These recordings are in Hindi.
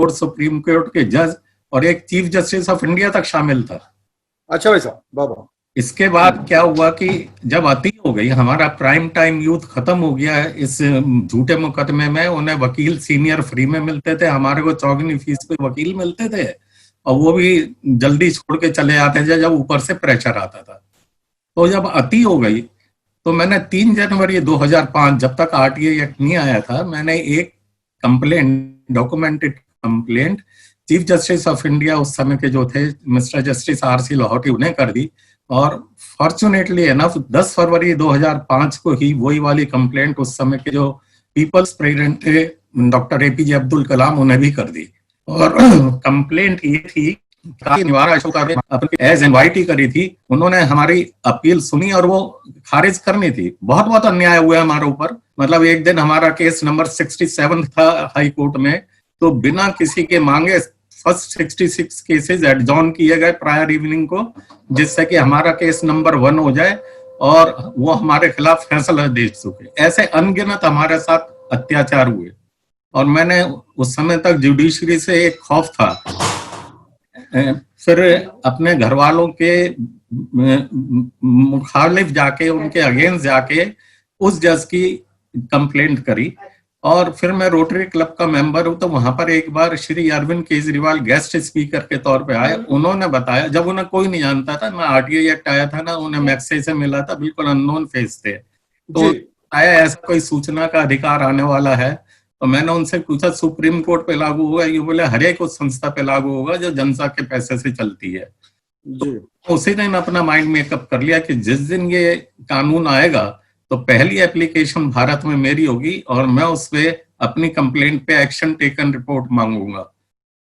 कोर्ट, सुप्रीम कोर्ट के जज और एक चीफ जस्टिस ऑफ इंडिया तक शामिल था। अच्छा भाई साहब, बाबा। इसके बाद क्या हुआ कि जब अति हो गई, हमारा प्राइम टाइम यूथ खत्म हो गया है इस झूठे मुकदमे में, उन्हें वकील सीनियर फ्री में मिलते थे, हमारे को चौगुनी फीस पे वकील मिलते थे, और वो भी जल्दी छोड़ के चले आते थे जब ऊपर से प्रेशर आता था। तो जब अति हो गई तो मैंने 3 जनवरी 2005, जब तक आरटीआई एक्ट नहीं आया था, मैंने एक complaint, documented complaint chief justice of India उस समय के जो थे मिस्टर जस्टिस आर.सी. लाहौटी, उन्हें कर दी। और फॉर्चुनेटली एनफ 10 फरवरी 2005 को ही वही वाली कंप्लेंट उस समय के जो पीपल्स प्रेसिडेंट थे डॉक्टर एपीजे अब्दुल कलाम, उन्हें भी कर दी। और कंप्लेंट ये थी, निवारा अशोक एज इनवाइटी करी थी, उन्होंने हमारी अपील सुनी और वो खारिज करनी थी। बहुत बहुत अन्याय हुआ हमारे ऊपर। मतलब एक दिन हमारा केस नंबर 67 था हाई कोर्ट में, तो बिना किसी के मांगे फर्स्ट 66 केसेस एडजॉर्न किए गए प्रायर इवनिंग को, जिससे कि हमारा केस नंबर 1 हो जाए और वो हमारे खिलाफ फैसला दे सके। ऐसे अनगिनत हमारे साथ अत्याचार हुए और मैंने उस समय तक जुडिशरी से एक खौफ था। फिर अपने घर वालों के मुखालिफ जाके, उनके अगेंस्ट जाके उस जज की कंप्लेंट करी। और फिर मैं रोटरी क्लब का मेंबर हूं, तो वहां पर एक बार श्री अरविंद केजरीवाल गेस्ट स्पीकर के तौर पे आए। उन्होंने बताया, जब उन्हें कोई नहीं जानता था ना, आरटीआई एक्ट आया था ना, उन्हें मैक्से से मिला था, बिल्कुल अननोन फेस थे। तो आया ऐसा कोई सूचना का अधिकार आने वाला है। तो मैंने उनसे पूछा सुप्रीम कोर्ट पे लागू होगा? ये बोले हर एक उस संस्था पे लागू होगा जो जनता के पैसे से चलती है। तो उसी दिन अपना माइंड मेकअप कर लिया कि जिस दिन ये कानून आएगा तो पहली एप्लीकेशन भारत में मेरी होगी और मैं उस पे अपनी कंप्लेंट पे एक्शन टेकन रिपोर्ट मांगूंगा,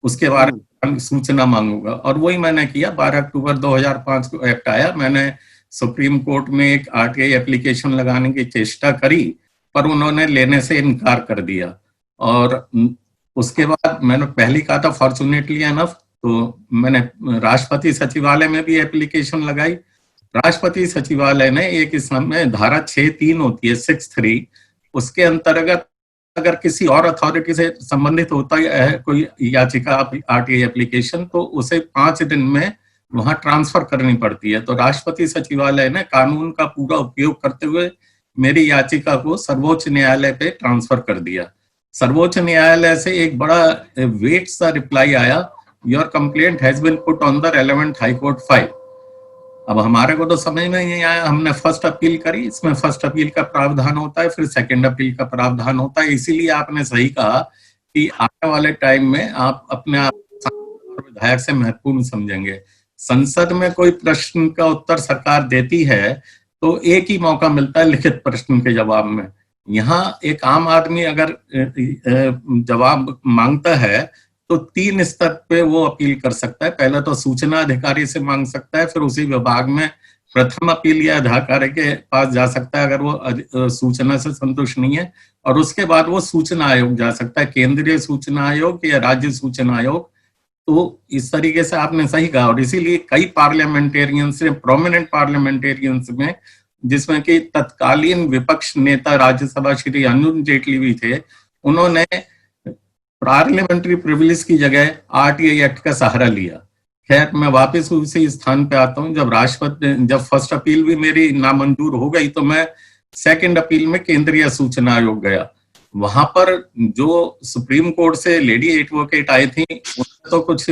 उसके बारे में सूचना मांगूंगा। और वही मैंने किया। 12 अक्टूबर 2005 को एक्ट आया। मैंने सुप्रीम कोर्ट में एक आरटीआई एप्लीकेशन लगाने की चेष्टा करी, पर उन्होंने लेने से इनकार कर दिया। और उसके बाद मैंने पहली कहा था, फॉर्चुनेटली एनफ, तो मैंने राष्ट्रपति सचिवालय में भी एप्लीकेशन लगाई। राष्ट्रपति सचिवालय ने एक इस में धारा 6(3) होती है, 6(3), उसके अंतर्गत अगर किसी और अथॉरिटी से संबंधित होता है कोई याचिका आरटीआई एप्लीकेशन, तो उसे 5 दिन में वहां ट्रांसफर करनी पड़ती है। तो राष्ट्रपति सचिवालय ने कानून का पूरा उपयोग करते हुए मेरी याचिका को सर्वोच्च न्यायालय पे ट्रांसफर कर दिया। सर्वोच्च न्यायालय से एक बड़ा वेट सा रिप्लाई आया, your complaint has been put on the relevant high court file. अब हमारे को तो समझ में नहीं आया। हमने फर्स्ट अपील करी, इसमें फर्स्ट अपील का प्रावधान होता है, फिर सेकंड अपील का प्रावधान होता है। इसीलिए आपने सही कहा कि आने वाले टाइम में आप अपने आप विधायक से महत्वपूर्ण समझेंगे। संसद में कोई प्रश्न का उत्तर सरकार देती है तो एक ही मौका मिलता है लिखित प्रश्न के जवाब में। यहाँ एक आम आदमी अगर जवाब मांगता है तो 3 स्तर पे वो अपील कर सकता है। पहले तो सूचना अधिकारी से मांग सकता है, फिर उसी विभाग में प्रथम अपील या अधिकारी के पास जा सकता है अगर वो सूचना से संतुष्ट नहीं है, और उसके बाद वो सूचना आयोग जा सकता है, केंद्रीय सूचना आयोग या राज्य सूचना आयोग। तो इस तरीके से आपने सही कहा। और इसीलिए कई पार्लियामेंटेरियंस ने, प्रोमिनेंट पार्लियामेंटेरियंस में, जिसमें कि तत्कालीन विपक्ष नेता राज्यसभा श्री अरुण जेटली भी थे, उन्होंने पार्लियामेंट्री प्रिविलेज की जगह आरटीआई एक्ट का सहारा लिया। खैर, मैं वापस उसी स्थान पे आता हूँ। जब फर्स्ट अपील भी मेरी नामंजूर हो गई तो मैं सेकंड अपील में केंद्रीय सूचना आयोग गया। वहां पर जो सुप्रीम कोर्ट से लेडी एडवोकेट आई थी, उनका तो कुछ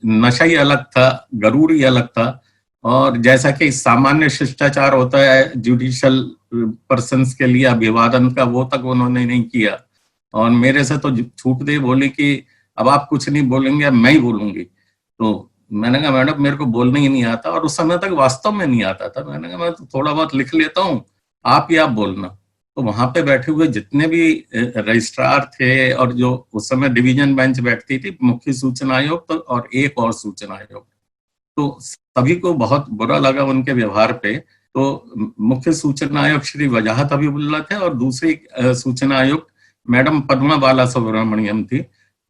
नशा ही अलग था, गरूर ही अलग था। और जैसा कि सामान्य शिष्टाचार होता है जुडिशियल पर्सन्स के लिए अभिवादन का, वो तक उन्होंने नहीं किया। और मेरे से तो छूट दे, बोले कि अब आप कुछ नहीं बोलेंगे, मैं ही बोलूंगी। तो मैंने कहा मैडम मेरे को बोलने ही नहीं आता, और उस समय तक वास्तव में नहीं आता था। मैंने कहा मैं तो थोड़ा बहुत लिख लेता हूँ, आप ही आप बोलना। तो वहां पे बैठे हुए जितने भी रजिस्ट्रार थे और जो उस समय डिवीजन बेंच बैठती थी, मुख्य सूचना आयोग तो और एक और सूचना आयोग, तो सभी को बहुत बुरा लगा उनके व्यवहार पे। तो मुख्य सूचना आयोग श्री वजाहत हबीबुल्ला थे और दूसरी सूचना आयोग मैडम पद्मा बाला सुब्रमण्यम थी।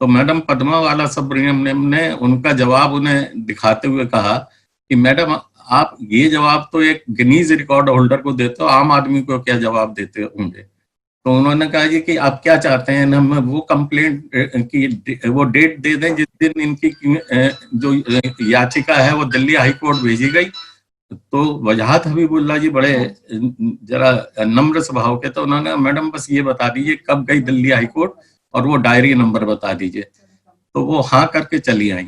तो मैडम पद्मा बाला सुब्रमण्यम ने उनका जवाब उन्हें दिखाते हुए कहा कि मैडम आप ये जवाब तो एक गिनीज रिकॉर्ड होल्डर को देते हो, आम आदमी को क्या जवाब देते होंगे। तो उन्होंने कहा जी कि आप क्या चाहते हैं, हम वो कंप्लेंट की वो डेट दे दें जिस दिन इनकी जो याचिका है वो दिल्ली हाई कोर्ट भेजी गई। तो वजाहत हबीबुल्ला जी बड़े जरा नम्र स्वभाव के, तो उन्होंने कहा मैडम बस ये बता दीजिए कब गई दिल्ली हाई कोर्ट और वो डायरी नंबर बता दीजिए। तो वो हाँ करके चली आई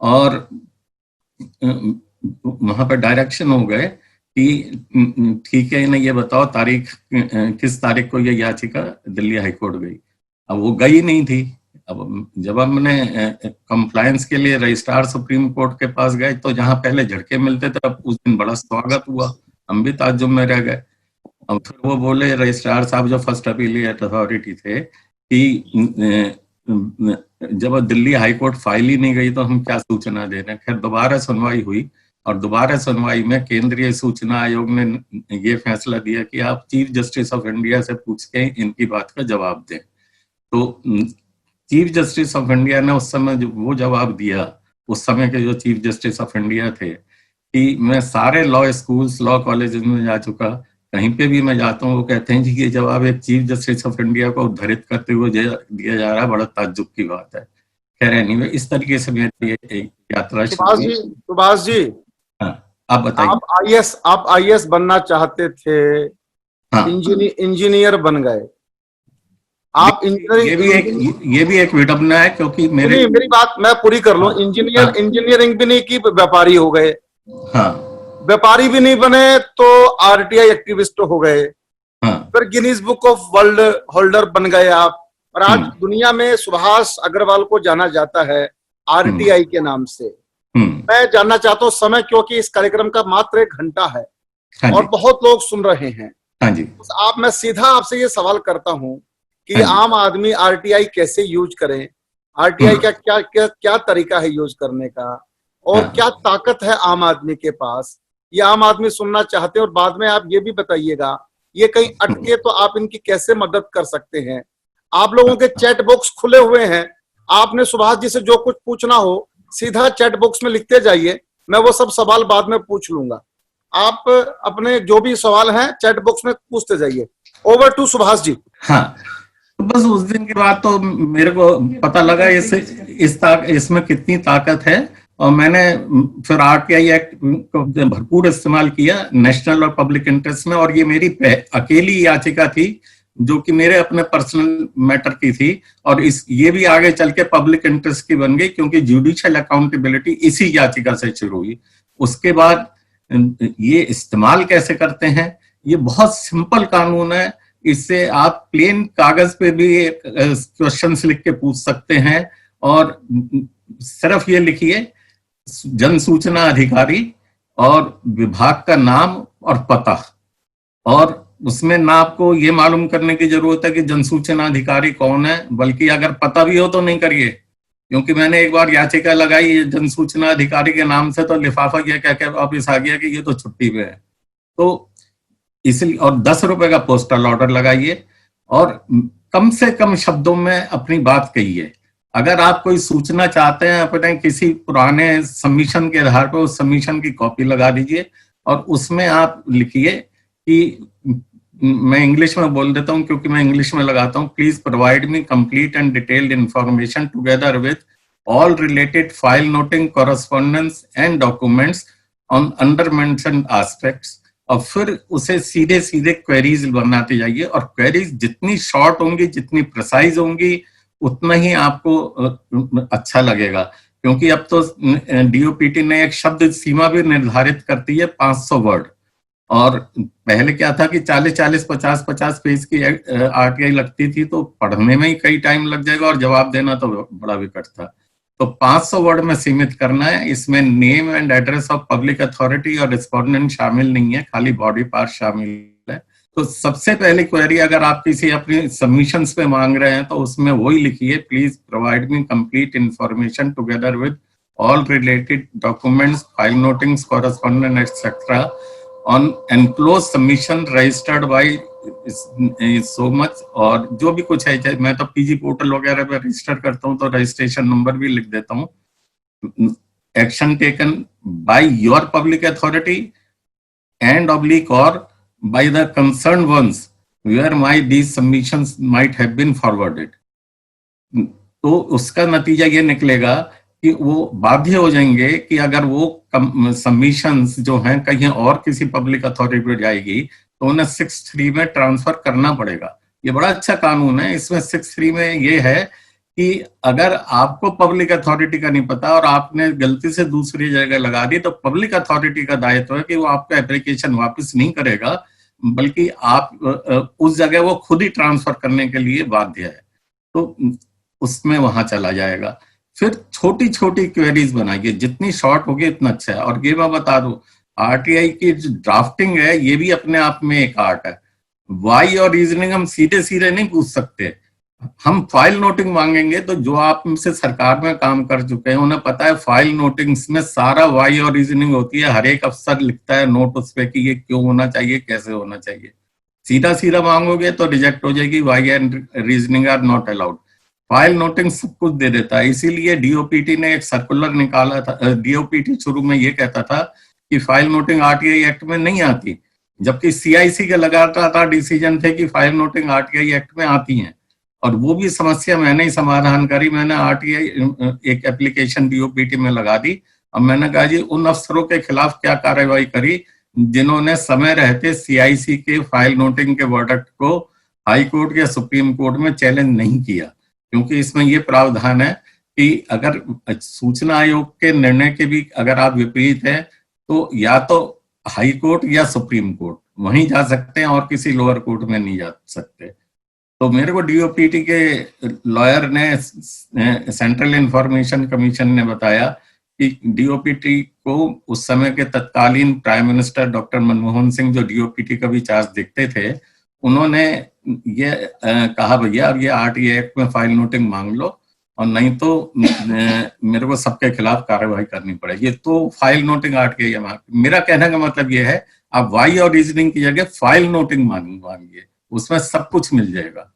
और वहां पर डायरेक्शन हो गए कि ठीक है इन्हें ये बताओ तारीख किस तारीख को ये याचिका दिल्ली हाई कोर्ट गई। अब वो गई नहीं थी। अब जब हमने कंप्लायंस के लिए रजिस्ट्रार सुप्रीम कोर्ट के पास गए तो जहां पहले झटके मिलते थे, अब उस दिन बड़ा स्वागत हुआ, हम भी ताज्जुब में रह गए। अब फिर वो बोले रजिस्ट्रार साहब जो फर्स्ट अपीलिएट अथॉरिटी थे कि जब दिल्ली हाई कोर्ट फाइल ही नहीं गई तो हम क्या सूचना दे रहे हैं। खैर दोबारा सुनवाई हुई और दोबारा सुनवाई में केंद्रीय सूचना आयोग ने ये फैसला दिया कि आप चीफ जस्टिस ऑफ इंडिया से पूछ के इनकी बात का जवाब दें। तो चीफ जस्टिस ऑफ इंडिया ने उस समय जो वो जवाब दिया, उस समय के जो चीफ जस्टिस ऑफ इंडिया थे, कि मैं सारे लॉ स्कूल्स लॉ कॉलेजेस में जा चुका, कहीं पे भी मैं जाता हूँ वो कहते हैं जी ये जवाब एक चीफ जस्टिस ऑफ इंडिया को उद्धृत करते हुए दिया जा रहा है, बड़ा ताज्जुब की बात है। खैर एनीवे इस तरीके से मेरी एक यात्रा सुभाष जी हाँ आप बताइए। आप आईएएस बनना चाहते थे, हाँ इंजीनियर बन गए आप। ये भी एक विडंबना है क्योंकि मेरी बात मैं पूरी कर लूं। इंजीनियरिंग भी नहीं की, व्यापारी हो गए। हाँ व्यापारी भी नहीं बने तो आरटीआई एक्टिविस्ट हो गए। हाँ फिर Guinness book of world holder बन गए आप। और आज दुनिया में सुभाष अग्रवाल को जाना जाता है आरटीआई के नाम से। मैं जानना चाहता हूँ समय, क्योंकि इस कार्यक्रम का मात्र 1 घंटा है और बहुत लोग सुन रहे हैं। हाँ जी। मैं सीधा आपसे ये सवाल करता हूँ कि आम आदमी आरटीआई कैसे यूज करें, आरटीआई का क्या तरीका है यूज करने का, और क्या ताकत है आम आदमी के पास, ये आम आदमी सुनना चाहते हैं। और बाद में आप ये भी बताइएगा ये कहीं अटके तो आप इनकी कैसे मदद कर सकते हैं। आप लोगों के चैट बॉक्स खुले हुए हैं, आपने सुभाष जी से जो कुछ पूछना हो सीधा चैट बॉक्स में लिखते जाइए, मैं वो सब सवाल बाद में पूछ लूंगा। आप अपने जो भी सवाल हैं चैट बॉक्स में पूछते जाइए। Over to Subhash ji. हाँ तो बस उस दिन की बात तो मेरे को पता लगा इसमें कितनी ताकत है, और मैंने फिर आरटीआई एक्ट को भरपूर इस्तेमाल किया नेशनल और पब्लिक इंटरेस्ट में। और ये मेरी अकेली याचिका थी जो कि मेरे अपने पर्सनल मैटर की थी, और ये भी आगे चल के पब्लिक इंटरेस्ट की बन गई क्योंकि जुडिशियल अकाउंटेबिलिटी इसी याचिका से शुरू हुई। उसके बाद ये इस्तेमाल कैसे करते हैं, ये बहुत सिंपल कानून है। इससे आप प्लेन कागज पे भी क्वेश्चंस लिख के पूछ सकते हैं, और सिर्फ ये लिखिए जन सूचना अधिकारी और विभाग का नाम और पता, और उसमें ना आपको ये मालूम करने की जरूरत है कि जन सूचना अधिकारी कौन है, बल्कि अगर पता भी हो तो नहीं करिए, क्योंकि मैंने एक बार याचिका लगाई जन सूचना अधिकारी के नाम से तो लिफाफा ये कह के वापिस आ गया कि ये तो छुट्टी पे है। तो इसलिए, और 10 रुपए का पोस्टल ऑर्डर लगाइए और कम से कम शब्दों में अपनी बात कहिए। अगर आप कोई सूचना चाहते हैं अपने किसी पुराने सबमिशन के आधार पर, उस सबमिशन की कॉपी लगा दीजिए और उसमें आप लिखिए कि मैं इंग्लिश में बोल देता हूं क्योंकि मैं इंग्लिश में लगाता हूं, please provide me complete and detailed information together with all related file noting correspondence and documents on under mentioned aspects. और फिर उसे सीधे सीधे क्वेरीज बनाते जाइए, और क्वेरीज जितनी शॉर्ट होंगी, जितनी प्रिसाइज होंगी, उतना ही आपको अच्छा लगेगा। क्योंकि अब तो डीओपीटी ने एक शब्द सीमा भी निर्धारित करती है 500 वर्ड, और पहले क्या था कि 40-40, 50-50 पेज की आरटीआई लगती थी, तो पढ़ने में ही कई टाइम लग जाएगा और जवाब देना तो बड़ा विकट था। तो 500 वर्ड में सीमित करना है। इसमें name and address of public authority और रिस्पोंडेंट शामिल नहीं है, खाली बॉडी पार्ट शामिल है। तो सबसे पहली क्वेरी अगर आप किसी अपनी सबमिशंस पे मांग रहे हैं तो उसमें वही लिखिए, please provide me complete information together with all related documents, file notings, correspondent etcetera on enclose submission registered by so much. और जो भी कुछ है, चाहे मैं तो पीजी पोर्टल वगैरह पे रजिस्टर करता हूँ तो रजिस्ट्रेशन नंबर भी लिख देता हूँ। Action taken by your public authority and oblique और by the concern once where my these submissions might have been forwarded. तो उसका नतीजा ये निकलेगा कि वो बाध्य हो जाएंगे कि अगर वो सबमिशंस जो हैं कहीं और किसी पब्लिक अथॉरिटी को जाएगी तो उन्हें 6(3) में ट्रांसफर करना पड़ेगा। ये बड़ा अच्छा कानून है। इसमें 6(3) में ये है कि अगर आपको पब्लिक अथॉरिटी का नहीं पता और आपने गलती से दूसरी जगह लगा दी तो पब्लिक अथॉरिटी का दायित्व है कि वो आपका एप्लीकेशन वापस नहीं करेगा, बल्कि आप उस जगह वो खुद ही ट्रांसफर करने के लिए बाध्य है। तो उसमें वहां चला जाएगा। फिर छोटी छोटी क्वेरीज बनाइए, जितनी शॉर्ट होगी उतना अच्छा है। और ये मैं बता दूं, आरटीआई की जो ड्राफ्टिंग है ये भी अपने आप में एक आर्ट है। वाई और रीजनिंग हम सीधे सीधे नहीं पूछ सकते। हम फाइल नोटिंग मांगेंगे तो जो आप से सरकार में काम कर चुके हैं उन्हें पता है फाइल नोटिंग्स में सारा वाई और रीजनिंग होती है। हर एक अफसर लिखता है नोट उस पे कि ये क्यों होना चाहिए, कैसे होना चाहिए। सीधा सीधा मांगोगे तो रिजेक्ट हो जाएगी, why and reasoning are not allowed. File noting सब कुछ दे देता है। इसीलिए डीओपीटी ने एक सर्कुलर निकाला था। डीओपीटी शुरू में ये कहता था कि फाइल नोटिंग आरटीआई एक्ट में नहीं आती, जबकि सीआईसी के लगातार डिसीजन थे कि फाइल नोटिंग आरटीआई एक्ट में आती हैं। और वो भी समस्या मैंने ही समाधान करी। मैंने आरटीआई एक एप्लीकेशन डीओपीटी में लगा दी। अब मैंने कहा जी उन अफसरों के खिलाफ क्या कार्रवाई करी जिन्होंने समय रहते सीआईसी के फाइल नोटिंग के वर्डिक्ट को हाई कोर्ट या सुप्रीम कोर्ट में चैलेंज नहीं किया। क्योंकि इसमें ये प्रावधान है कि अगर सूचना आयोग के निर्णय के भी अगर आप विपरीत हैं तो या तो हाई कोर्ट या सुप्रीम कोर्ट वहीं जा सकते हैं और किसी लोअर कोर्ट में नहीं जा सकते। तो मेरे को डीओपीटी के लॉयर ने, सेंट्रल इंफॉर्मेशन कमीशन ने बताया कि डीओपीटी को उस समय के तत्कालीन prime minister doctor Manmohan Singh, जो डीओपीटी का भी चार्ज देखते थे, उन्होंने ये कहा भैया अब ये आरटीआई एक्ट में फाइल नोटिंग मांग लो और नहीं तो मेरे को सबके खिलाफ कार्रवाई करनी पड़ेगी। तो फाइल नोटिंग आरटीआई मांग, मेरा कहने का मतलब ये है आप वाई और रीजनिंग की जगह फाइल नोटिंग मांगिए, उसमें सब कुछ मिल जाएगा।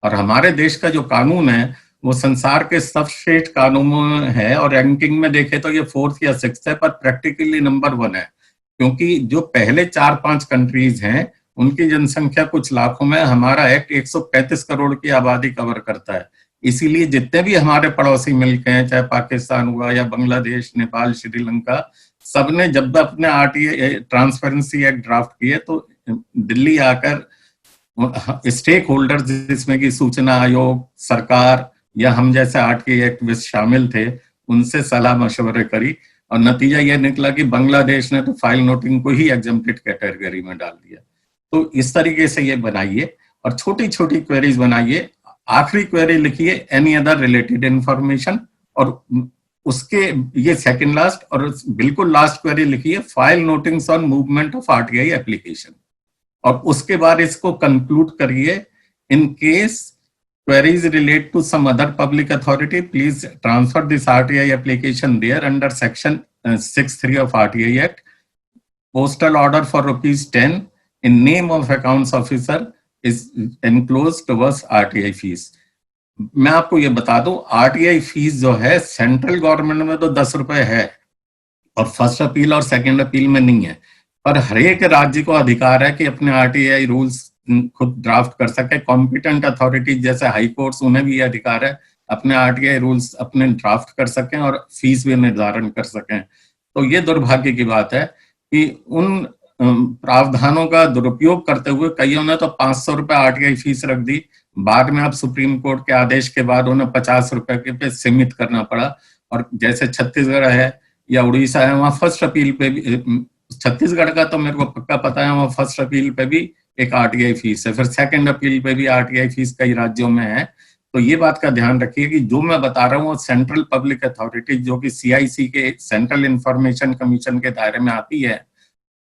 और हमारे देश का जो कानून है वो संसार के सर्वश्रेष्ठ कानूनों में है और रैंकिंग में देखे तो ये 4th या 6th है, पर प्रैक्टिकली नंबर 1 है। क्योंकि जो पहले 4-5 कंट्रीज हैं उनकी जनसंख्या कुछ लाखों में, हमारा एक्ट 135 करोड़ की आबादी कवर करता है। इसीलिए जितने भी हमारे पड़ोसी मुल्क हैं, चाहे पाकिस्तान हुआ या बांग्लादेश, नेपाल, श्रीलंका, सबने जब अपने आरटीआई ट्रांसपेरेंसी एक्ट ड्राफ्ट किए तो दिल्ली आकर स्टेक होल्डर्स, जिसमें कि सूचना आयोग, सरकार या हम जैसे आरटीआई एक्ट में शामिल थे, उनसे सलाह मशवरे करी और नतीजा यह निकला कि बांग्लादेश ने तो फाइल नोटिंग को ही एग्जम्प्टेड कैटेगरी में डाल दिया। तो इस तरीके से ये बनाइए और छोटी छोटी क्वेरीज बनाइए। आखिरी क्वेरी लिखिए एनी अदर रिलेटेड इंफॉर्मेशन, और उसके ये सेकंड लास्ट, और बिल्कुल लास्ट क्वेरी लिखिए file notings on movement of RTI application. और उसके बाद इसको कंक्लूड करिए, in case queries relate to some other public authority, please transfer this RTI application there under section 6(3) of RTI Act. Postal order for ₹10 in name of accounts officer is enclosed towards RTI fees. मैं आपको ये बता दूं, आरटीआई फीस जो है सेंट्रल गवर्नमेंट में तो 10 रुपए है और फर्स्ट अपील और सेकंड अपील में नहीं है, पर हर एक राज्य को अधिकार है कि अपने आरटीआई रूल्स खुद ड्राफ्ट कर सके। कॉम्पिटेंट अथॉरिटी जैसे हाई कोर्ट्स, उन्हें भी अधिकार है अपने आरटीआई रूल्स अपने ड्राफ्ट कर सकें और फीस भी निर्धारण कर सकें। तो ये दुर्भाग्य की बात है कि उन प्रावधानों का दुरुपयोग करते हुए कईयों ने तो 500 रुपए आरटीआई फीस रख दी। बाद में अब सुप्रीम कोर्ट के आदेश के बाद उन्हें 50 रुपए के पे सीमित करना पड़ा। और जैसे छत्तीसगढ़ है या उड़ीसा है, वहां फर्स्ट अपील पे भी, छत्तीसगढ़ का तो मेरे को पक्का पता है, वहां फर्स्ट अपील पे भी एक आरटीआई फीस है, फिर सेकंड अपील पे भी आरटीआई फीस कई राज्यों में है। तो ये बात का ध्यान रखिए कि जो मैं बता रहा हूँ सेंट्रल पब्लिक अथॉरिटी जो कि सीआईसी के सेंट्रल इंफॉर्मेशन कमीशन के दायरे में आती है,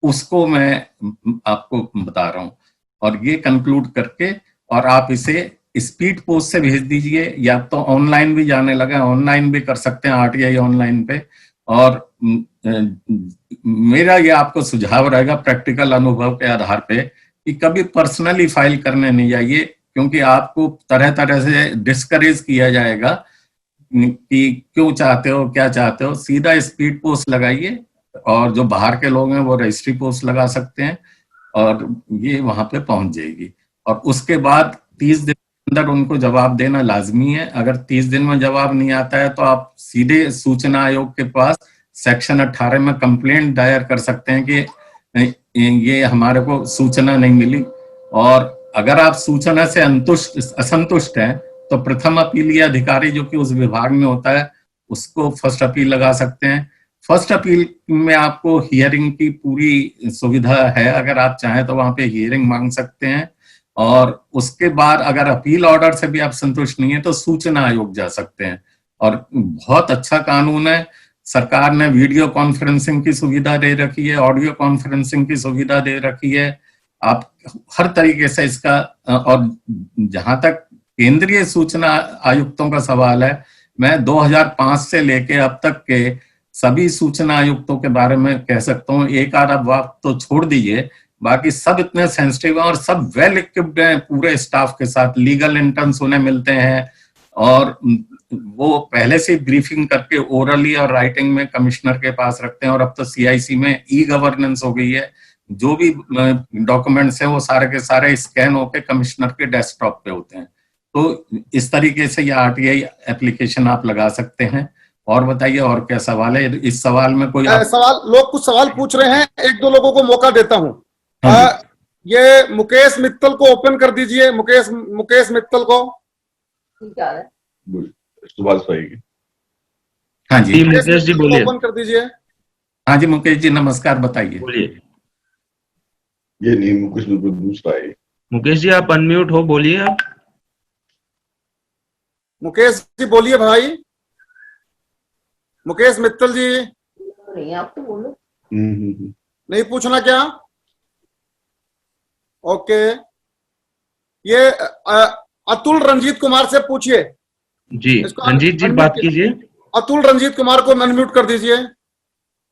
उसको मैं आपको बता रहा हूँ। और ये कंक्लूड करके और आप इसे स्पीड पोस्ट से भेज दीजिए, या तो ऑनलाइन भी जाने लगा, ऑनलाइन भी कर सकते हैं आरटीआई ऑनलाइन पे। और मेरा ये आपको सुझाव रहेगा प्रैक्टिकल अनुभव के आधार पे कि कभी पर्सनली फाइल करने नहीं जाइए, क्योंकि आपको तरह तरह से डिस्करेज किया जाएगा कि क्यों चाहते हो, क्या चाहते हो। सीधा स्पीड पोस्ट लगाइए और जो बाहर के लोग हैं वो रजिस्ट्री पोस्ट लगा सकते हैं और ये वहां पे पहुंच जाएगी। और उसके बाद 30 दिन के अंदर उनको जवाब देना लाजमी है। अगर 30 दिन में जवाब नहीं आता है तो आप सीधे सूचना आयोग के पास सेक्शन 18 में कंप्लेंट दायर कर सकते हैं कि ये हमारे को सूचना नहीं मिली। और अगर आप सूचना से असंतुष्ट हैं तो प्रथम अपीलीय अधिकारी जो कि उस विभाग में होता है उसको फर्स्ट अपील लगा सकते हैं। फर्स्ट अपील में आपको हियरिंग की पूरी सुविधा है, अगर आप चाहें तो वहां पे हियरिंग मांग सकते हैं। और उसके बाद अगर अपील ऑर्डर से भी आप संतुष्ट नहीं है तो सूचना आयोग जा सकते हैं। और बहुत अच्छा कानून है, सरकार ने वीडियो कॉन्फ्रेंसिंग की सुविधा दे रखी है, ऑडियो कॉन्फ्रेंसिंग की सुविधा दे रखी है। आप हर तरीके से इसका, और जहां तक केंद्रीय सूचना आयुक्तों का सवाल है, मैं 2005 से लेके अब तक के सभी सूचना आयुक्तों के बारे में कह सकता हूँ, एक आधा बात तो छोड़ दीजिए, बाकी सब इतने सेंसिटिव हैं और सब वेल इक्विप्ड हैं पूरे स्टाफ के साथ। लीगल इंटर्न्स उन्हें मिलते हैं और वो पहले से ब्रीफिंग करके ओरली और राइटिंग में कमिश्नर के पास रखते हैं। और अब तो सीआईसी में ई गवर्नेंस हो गई है, जो भी डॉक्यूमेंट्स हैं वो सारे के सारे स्कैन होकर कमिश्नर के डेस्कटॉप पे होते हैं। तो इस तरीके से ये आरटीआई एप्लीकेशन आप लगा सकते हैं। और बताइए और क्या सवाल है? इस सवाल में कोई सवाल, लोग कुछ सवाल पूछ रहे हैं, एक दो लोगों को मौका देता हूँ। ये मुकेश मित्तल को ओपन कर दीजिए, मुकेश मित्तल को। हाँ जी मुकेश जी बोलिए। ओपन कर दीजिए। हाँ जी मुकेश जी नमस्कार, बताइए। बोलिए। ये नहीं, मुकेश में कोई दूसरा है। मुकेश जी आप अनम्यूट हो, बोलिए आप। मुकेश जी बोलिए भाई। मुकेश मित्तल जी नहीं, आप तो बोलो। नहीं पूछना क्या? ओके, ये अतुल रंजीत कुमार से पूछिए जी। रंजीत जी बात कीजिए। अतुल रंजीत कुमार को अनम्यूट कर दीजिए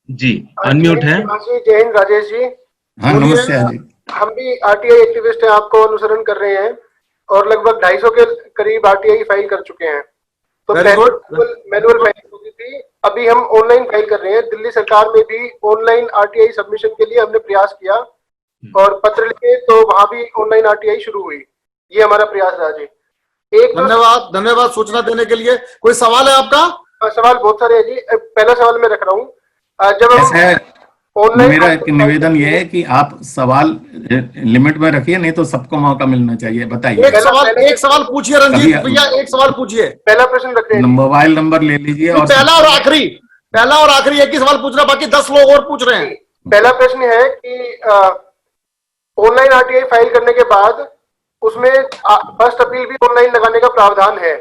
जी, अनम्यूट है। जय हिंद राजेश जी। हाँ नमस्ते जी। हम भी आरटीआई एक्टिविस्ट हैं, आपको अनुसरण कर रहे हैं और लगभग 250 के करीब आरटीआई फाइल कर चुके हैं। तो मैनुअल फाइलिंग होती थी, अभी हम ऑनलाइन फाइल कर रहे हैं। दिल्ली सरकार में भी ऑनलाइन आरटीआई सबमिशन के लिए हमने प्रयास किया और पत्र लिखे, तो वहां भी ऑनलाइन आरटीआई शुरू हुई। ये हमारा प्रयास रहा जी। धन्यवाद सूचना देने के लिए। कोई सवाल है आपका? सवाल बहुत सारे हैं जी। पहला सवाल मैं रख रहा हूँ, जब हम ऑनलाइन, मेरा एक निवेदन ये है कि आप सवाल लिमिट में रखिए, नहीं तो सबको मौका मिलना चाहिए। बताइए। एक सवाल पूछिए रंजीत भैया, एक सवाल पूछिए। पहला प्रश्न रखते हैं, मोबाइल नंबर ले लीजिए। और पहला और आखिरी एक ही सवाल पूछ रहा, बाकी 10 लोग और पूछ रहे हैं। पहला प्रश्न है कि ऑनलाइन आरटीआई फाइल करने के बाद उसमें फर्स्ट अपील भी ऑनलाइन लगाने का प्रावधान है,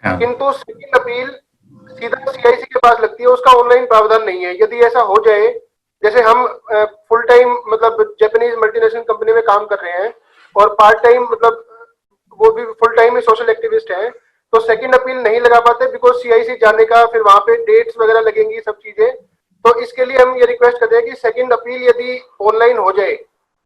किंतु सेकंड अपील सीधा सीआईसी के पास लगती है, उसका ऑनलाइन प्रावधान नहीं है। यदि ऐसा हो जाए, जैसे हम फुल टाइम मतलब जापानीज मल्टीनेशनल कंपनी में काम कर रहे हैं और पार्ट टाइम मतलब वो भी फुल टाइम में सोशल एक्टिविस्ट हैं, तो सेकंड अपील नहीं लगा पाते बिकॉज सीआईसी जाने का, फिर वहां पे डेट्स वगैरह लगेंगी, सब चीजें। तो इसके लिए हम ये रिक्वेस्ट करते हैं कि सेकंड अपील यदि ऑनलाइन हो जाए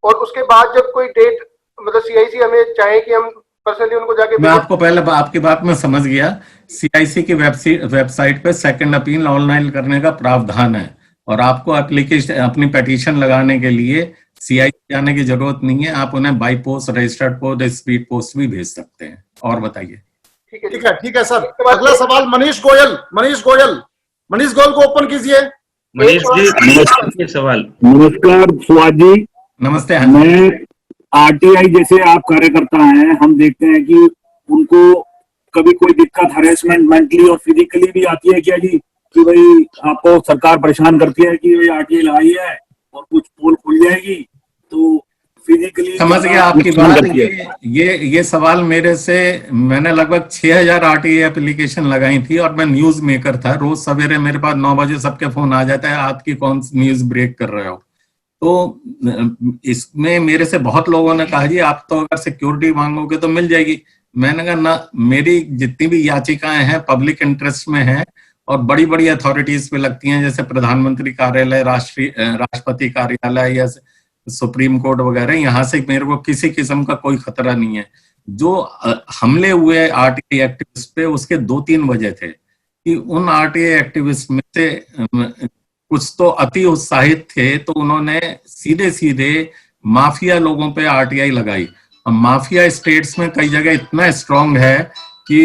और उसके बाद जब कोई डेट मतलब सीआईसी हमें चाहे कि हम पर्सनली उनको जाके, मैं आपको पहले आपकी बात में समझ गया। सीआईसी की वेबसाइट पे सेकंड अपील ऑनलाइन करने का प्रावधान है और आपको एप्लीकेशन, अपनी पिटीशन लगाने के लिए सीआईसी जाने की जरूरत नहीं है। आप उन्हें by post, registered post, speed post भी भेज सकते हैं। और बताइए। ठीक है सर। अगला सवाल मनीष गोयल को ओपन कीजिए। मनीष जी सवाल। नमस्कार सुहास जी। नमस्ते। मैं आरटीआई जैसे आप कार्यकर्ता हैं, हम देखते हैं कि उनको कभी कोई दिक्कत, हरेसमेंट मेंटली और फिजिकली भी आती है क्या जी? कि भाई आपको सरकार परेशान करती है कि भाई आरटीआई लगाई है और कुछ पोल खुल जाएगी तो फिजिकली समझ गया आपकी बात। ये सवाल मेरे से, मैंने लगभग 6000 आरटीआई एप्लीकेशन लगाई थी और मैं न्यूज मेकर था। रोज सवेरे मेरे पास 9 बजे सबके फोन आ जाता है, आज की कौन सी न्यूज ब्रेक कर रहे हो। तो इसमें मेरे से बहुत लोगों ने कहा जी आप तो अगर सिक्योरिटी मांगोगे तो मिल जाएगी। मैंने कहा ना, मेरी जितनी भी याचिकाएं हैं पब्लिक इंटरेस्ट में हैं और बड़ी बड़ी अथॉरिटीज पे लगती हैं, जैसे प्रधानमंत्री कार्यालय, राष्ट्रपति कार्यालय या सुप्रीम कोर्ट वगैरह। यहाँ से मेरे को किसी किस्म का कोई खतरा नहीं है। जो हमले हुए आरटीआई एक्टिविस्ट पे, उसके 2-3 वजह थे कि उन आरटीआई एक्टिविस्ट में से कुछ तो अति उत्साहित थे, तो उन्होंने सीधे सीधे माफिया लोगों पे आरटीआई लगाई माफिया स्टेट्स में कई जगह इतना स्ट्रांग है कि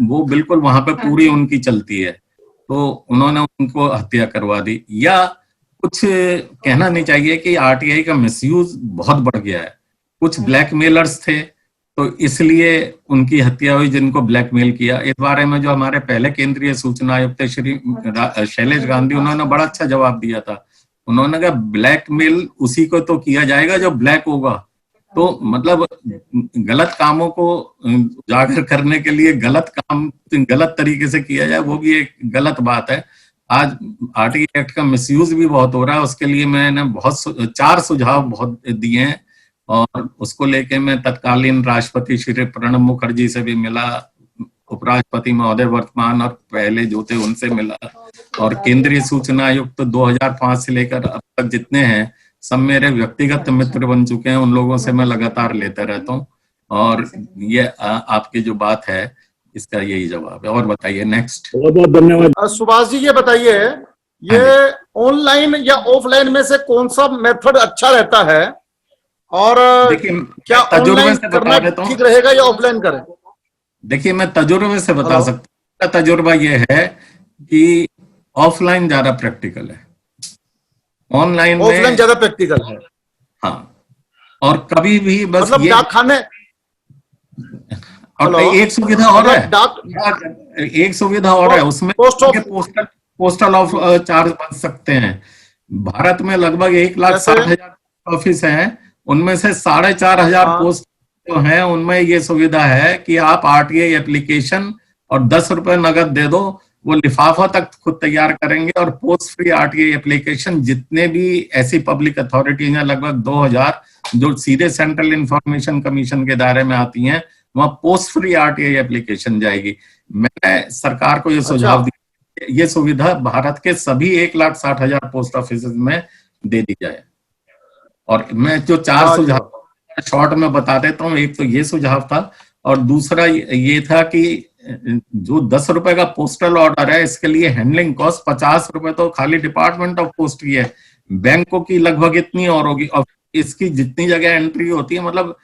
वो बिल्कुल वहां पे पूरी उनकी चलती है, तो उन्होंने उनको हत्या करवा दी। या कुछ कहना नहीं चाहिए कि आरटीआई का मिसयूज बहुत बढ़ गया है। कुछ ब्लैकमेलर्स थे तो इसलिए उनकी हत्या हुई, जिनको ब्लैकमेल किया। इस बारे में जो हमारे पहले केंद्रीय सूचना आयुक्त श्री शैलेश गांधी, उन्होंने बड़ा अच्छा जवाब दिया था। उन्होंने कहा ब्लैकमेल उसी को तो किया जाएगा जो ब्लैक होगा। तो मतलब गलत कामों को उजागर करने के लिए गलत काम गलत तरीके से किया जाए, वो भी एक गलत बात है। आज आरटीआई एक्ट का मिसयूज भी बहुत हो रहा है। उसके लिए मैंने 4 सुझाव बहुत दिए हैं और उसको लेके मैं तत्कालीन राष्ट्रपति श्री प्रणब मुखर्जी से भी मिला, उपराष्ट्रपति महोदय वर्तमान और पहले जो थे उनसे मिला, और केंद्रीय सूचना आयुक्त 2005 से लेकर अब तक जितने हैं सब मेरे व्यक्तिगत मित्र बन चुके हैं। उन लोगों से मैं लगातार लेता रहता हूँ। और ये आपकी जो बात है इसका यही जवाब है। और बताइए नेक्स्ट। बहुत बहुत धन्यवाद। सुभाष जी ये बताइए, ये ऑनलाइन या ऑफलाइन में से कौन सा मेथड अच्छा रहता है, और देखिए क्या तजुर्बे ऑनलाइन से बता करना देता हूँ। ठीक रहेगा या ऑफलाइन करें? देखिए मैं तजुर्बे से बता सकता हूँ। तजुर्बा ये है कि ऑफलाइन ज्यादा प्रैक्टिकल है, ऑनलाइन ऑफलाइन ज्यादा प्रैक्टिकल है। हाँ, और कभी भी बस मतलब ये डाक खाने, और एक सुविधा और है, डाक एक सुविधा और है उसमें, पोस्टल ऑफ चार्ज बच सकते हैं। भारत में लगभग 1,60,000 ऑफिस हैं, उनमें से 4,500 पोस्ट जो हैं उनमें ये सुविधा है कि आप आरटीआई एप्लीकेशन और 10 रुपए नगद दे दो, वो लिफाफा तक खुद तैयार करेंगे। और पोस्ट फ्री आरटीआई एप्लीकेशन जितने भी ऐसी पब्लिक अथॉरिटीज हैं, लगभग 2,000 जो सीधे सेंट्रल इंफॉर्मेशन कमीशन के दायरे में आती हैं, वहां पोस्ट फ्री आरटीआई एप्लीकेशन जाएगी। मैं सरकार को ये सुझाव दिया, ये सुविधा भारत के सभी 1,60,000 पोस्ट ऑफिस में दे दी जाए। और मैं जो 4 सुझाव शॉर्ट में बता देता हूँ। एक तो ये सुझाव था, और दूसरा ये था कि जो 10 रुपए का पोस्टल ऑर्डर है, इसके लिए हैंडलिंग कॉस्ट 50 रुपए तो खाली डिपार्टमेंट ऑफ पोस्ट की है, बैंकों की लगभग इतनी और होगी। और इसकी जितनी जगह एंट्री होती है, मतलब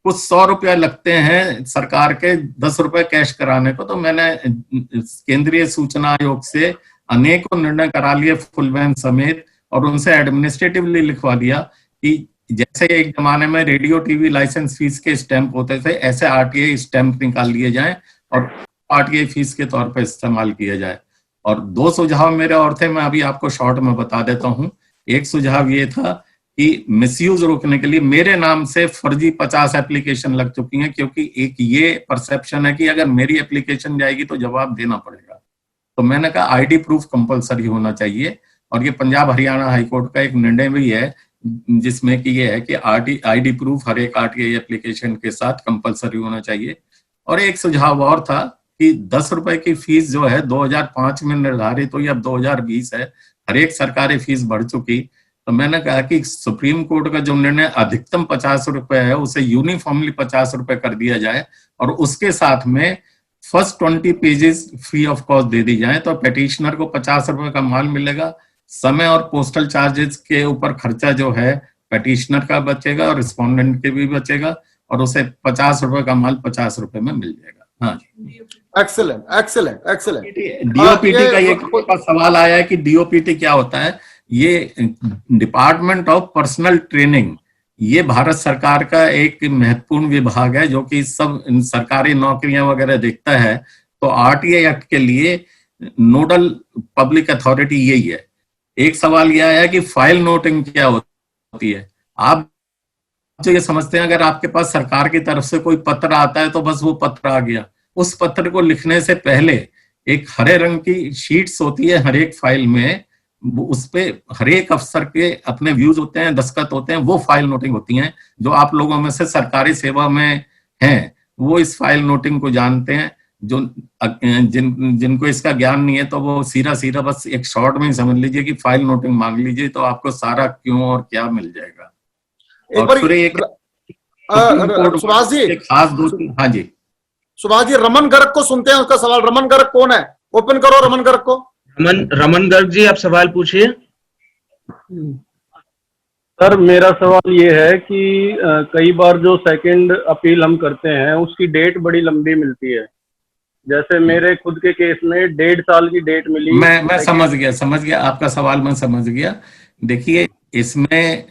कुछ 100 रुपया लगते हैं सरकार के 10 रुपए कैश कराने को। तो मैंने केंद्रीय सूचना आयोग से अनेकों निर्णय करा लिए फुल बैंक समेत, और उनसे एडमिनिस्ट्रेटिवली लिखवा दिया कि जैसे एक जमाने में रेडियो टीवी लाइसेंस फीस के स्टैंप होते थे, ऐसे आरटीआई स्टैंप निकाल लिए जाएं और आरटीआई फीस के तौर पर इस्तेमाल किया जाए। और 2 सुझाव मेरे और थे, मैं अभी आपको शॉर्ट में बता देता हूं। एक सुझाव ये था कि मिसयूज रोकने के लिए मेरे नाम से फर्जी 50 एप्लीकेशन लग चुकी हैं, क्योंकि एक ये परसेप्शन है कि अगर मेरी एप्लीकेशन जाएगी तो जवाब देना पड़ेगा। तो मैंने कहा आईडी प्रूफ कंपलसरी होना चाहिए, और ये पंजाब हरियाणा हाईकोर्ट का एक निर्णय भी है जिसमें कि ये है कि आईडी प्रूफ हर एक आरटीआई एप्लीकेशन के साथ कंपलसरी होना चाहिए। और एक सुझाव और था कि 10 रुपए की फीस जो है 2005 में निर्धारित हुई, अब 2020 है, हर एक सरकारी फीस बढ़ चुकी। तो मैंने कहा कि सुप्रीम कोर्ट का जो निर्णय अधिकतम 50 रुपए है, उसे यूनिफॉर्मली 50 रुपए कर दिया जाए, और उसके साथ में first 20 pages free of cost दे दी जाए। तो पेटिशनर को 50 रुपए का माल मिलेगा, समय और पोस्टल चार्जेस के ऊपर खर्चा जो है पेटिशनर का बचेगा और रिस्पोंडेंट के भी बचेगा, और उसे 50 रुपए का माल 50 रुपए में मिल जाएगा। हाँ जी, एक्सीलेंट एक्सीलेंट एक्सीलेंट। डीओपीटी का ये सवाल आया है कि डीओपीटी क्या होता है। ये डिपार्टमेंट ऑफ पर्सनल ट्रेनिंग, ये भारत सरकार का एक महत्वपूर्ण विभाग है जो कि सब सरकारी नौकरियां वगैरह देखता है। तो आरटीआई एक्ट के लिए नोडल पब्लिक अथॉरिटी यही है। एक सवाल यह है कि फाइल नोटिंग क्या होती है। आप जो ये समझते हैं अगर आपके पास सरकार की तरफ से कोई पत्र आता है तो बस वो पत्र आ गया। उस पत्र को लिखने से पहले एक हरे रंग की शीट्स होती है हर एक फाइल में, उस पे हर एक अफसर के अपने व्यूज होते हैं, दस्तखत होते हैं, वो फाइल नोटिंग होती हैं। जो आप लोगों में से सरकारी सेवा में हैं वो इस फाइल नोटिंग को जानते हैं। जो जिनको इसका ज्ञान नहीं है तो वो सीधा बस एक शॉर्ट में ही समझ लीजिए कि फाइल नोटिंग मांग लीजिए, तो आपको सारा क्यों और क्या मिल जाएगा। सुभाष जी, खास दोस्त, हाँ जी सुभाष जी, रमन गर्ग को सुनते हैं, उसका सवाल। रमन गर्ग कौन है? ओपन करो रमन गर्ग को। रमन गर्ग जी, आप सवाल पूछिए। सर मेरा सवाल ये है कि कई बार जो सेकंड अपील हम करते हैं उसकी डेट बड़ी लंबी मिलती है। जैसे मेरे खुद के केस में 1.5 साल की डेट मिली। मैं समझ गया आपका सवाल, मैं समझ गया। देखिए, इसमें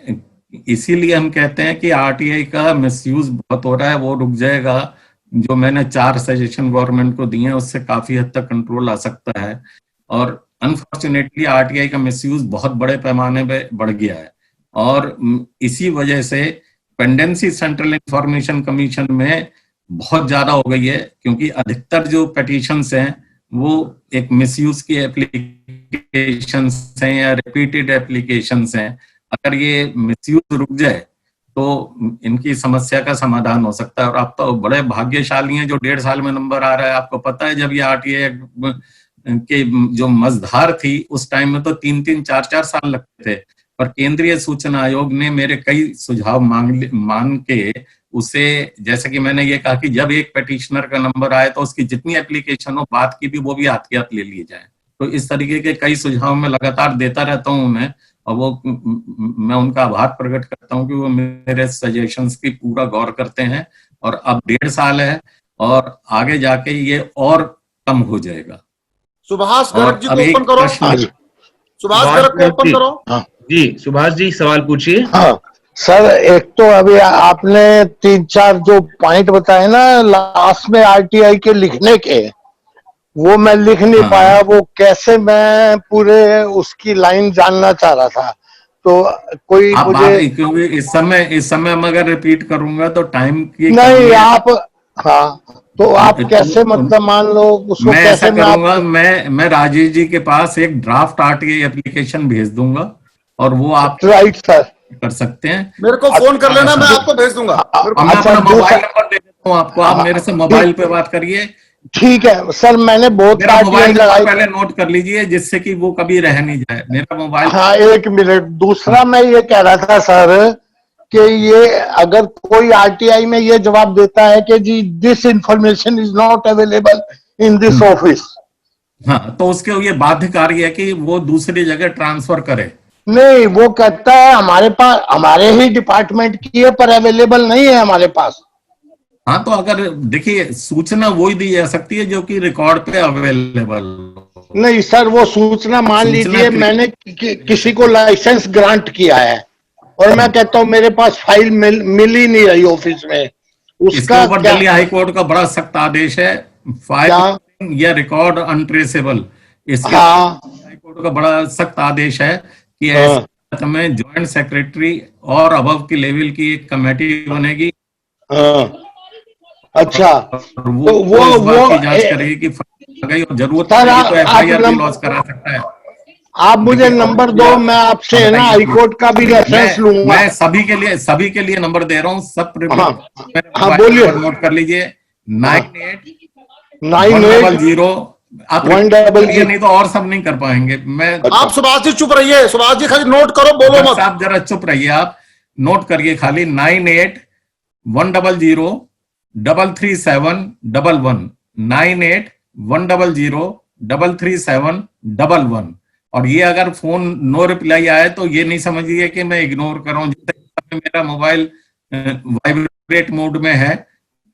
इसीलिए हम कहते हैं कि आरटीआई का मिसयूज बहुत हो रहा है, वो रुक जाएगा। जो मैंने 4 सजेशन गवर्नमेंट को दिए हैं उससे काफी हद तक कंट्रोल आ सकता है। और अनफॉर्चुनेटली आरटीआई का मिसयूज बहुत बड़े पैमाने पे बढ़ गया है, और इसी वजह से पेंडेंसी सेंट्रल इंफॉर्मेशन कमीशन में बहुत ज्यादा हो गई है, क्योंकि अधिकतर जो पिटीशंस हैं वो एक मिसयूज की एप्लीकेशंस हैं या रिपीटेड एप्लीकेशंस हैं। अगर ये मिसयूज रुक जाए तो इनकी समस्या का समाधान हो सकता है। और आप तो बड़े भाग्यशाली हैं जो 1.5 साल में नंबर आ रहा है। आपको पता है जब ये आरटीआई के जो मझधार थी उस टाइम में तो 3-3, 4-4 साल लगते थे, पर केंद्रीय सूचना आयोग ने मेरे कई सुझाव मान के उसे, जैसे कि मैंने ये कहा कि जब एक पिटिशनर का नंबर आए तो उसकी जितनी एप्लीकेशन हो बात की भी वो भी हाथ के हाथ ले लिए जाए। तो इस तरीके के कई सुझाव मैं लगातार देता रहता हूं उन्हें, और वो मैं उनका आभार प्रकट करता हूं कि वो मेरे सजेशंस की पूरा गौर करते हैं। और अब 1.5 साल है और आगे जाके ये और कम हो जाएगा। सुभाष गर्ग जी को ओपन करो। सुभाष गर्ग को ओपन करो। जी सुभाष जी सवाल पूछिए। हाँ सर, एक तो अभी आपने 3-4 जो पॉइंट बताए ना लास्ट में आरटीआई के लिखने के, वो मैं लिख नहीं पाया। वो कैसे, मैं पूरे उसकी लाइन जानना चाह रहा था। तो कोई मुझे, क्योंकि इस समय मैं अगर रिपीट करूंगा तो टाइम की नहीं आप, हाँ तो आप कैसे, मतलब मान लो उसको मैं कैसे ऐसा करूंगा, मैं राजेश जी के पास एक ड्राफ्ट आरटीआई एप्लीकेशन भेज दूंगा और वो आप राइट सर कर सकते हैं। मेरे को फोन कर लेना, मैं आपको भेज दूंगा। मैं अपना मोबाइल नंबर दे देता हूँ आपको, आप मेरे से मोबाइल पे बात करिए। ठीक है सर, मैंने बहुत मेरा मोबाइल नंबर पहले नोट कर लीजिए जिससे कि वो कभी रह नहीं जाए। मेरा मोबाइल, हाँ 1 मिनट। दूसरा मैं ये कह रहा था सर कि ये अगर कोई आरटीआई में ये जवाब देता है कि जी this information is not available in this office, हाँ तो उसके ये बाध्यकारी है कि वो दूसरी जगह ट्रांसफर करे। नहीं, वो कहता है हमारे पास, हमारे ही डिपार्टमेंट की है पर अवेलेबल नहीं है हमारे पास। हाँ तो अगर देखिए, सूचना वही दी जा सकती है जो कि रिकॉर्ड पे अवेलेबल। नहीं सर, वो सूचना मान लीजिए मैंने किसी को लाइसेंस ग्रांट किया है और मैं कहता हूँ मेरे पास फाइल मिल ही नहीं रही ऑफिस में, उसका ऊपर दिल्ली हाई कोर्ट का बड़ा सख्त आदेश है, फाइल या रिकॉर्ड अनट्रेसेबल। इसके हाई कोर्ट का बड़ा सख्त आदेश है कि ऐसे में ज्वाइंट सेक्रेटरी और अबव की लेवल की एक कमेटी बनेगी। अच्छा, वो की जांच करेगी कि जरूरत पड़ेगी तो एफआईआर भी लॉन्च करा सकता है। आप मुझे नंबर दो, मैं आपसे ना हाई कोर्ट का भी रेफरेंस लूंगा। मैं सभी के लिए नंबर दे रहा हूँ, सब बोलिए, नोट कर लीजिए। 98 आप नहीं तो और सब नहीं कर पाएंगे। आप सुभाष जी चुप रहिए, सुभाष जी खाली नोट करो, बोलो मत। आप जरा चुप रहिए, आप नोट करिए खाली। 98-100-33711 98-100-33711। और ये अगर फोन नो रिप्लाई आए तो ये नहीं समझिए कि मैं इग्नोर कर रहा हूँ। मेरा मोबाइल वाइब्रेट मोड में है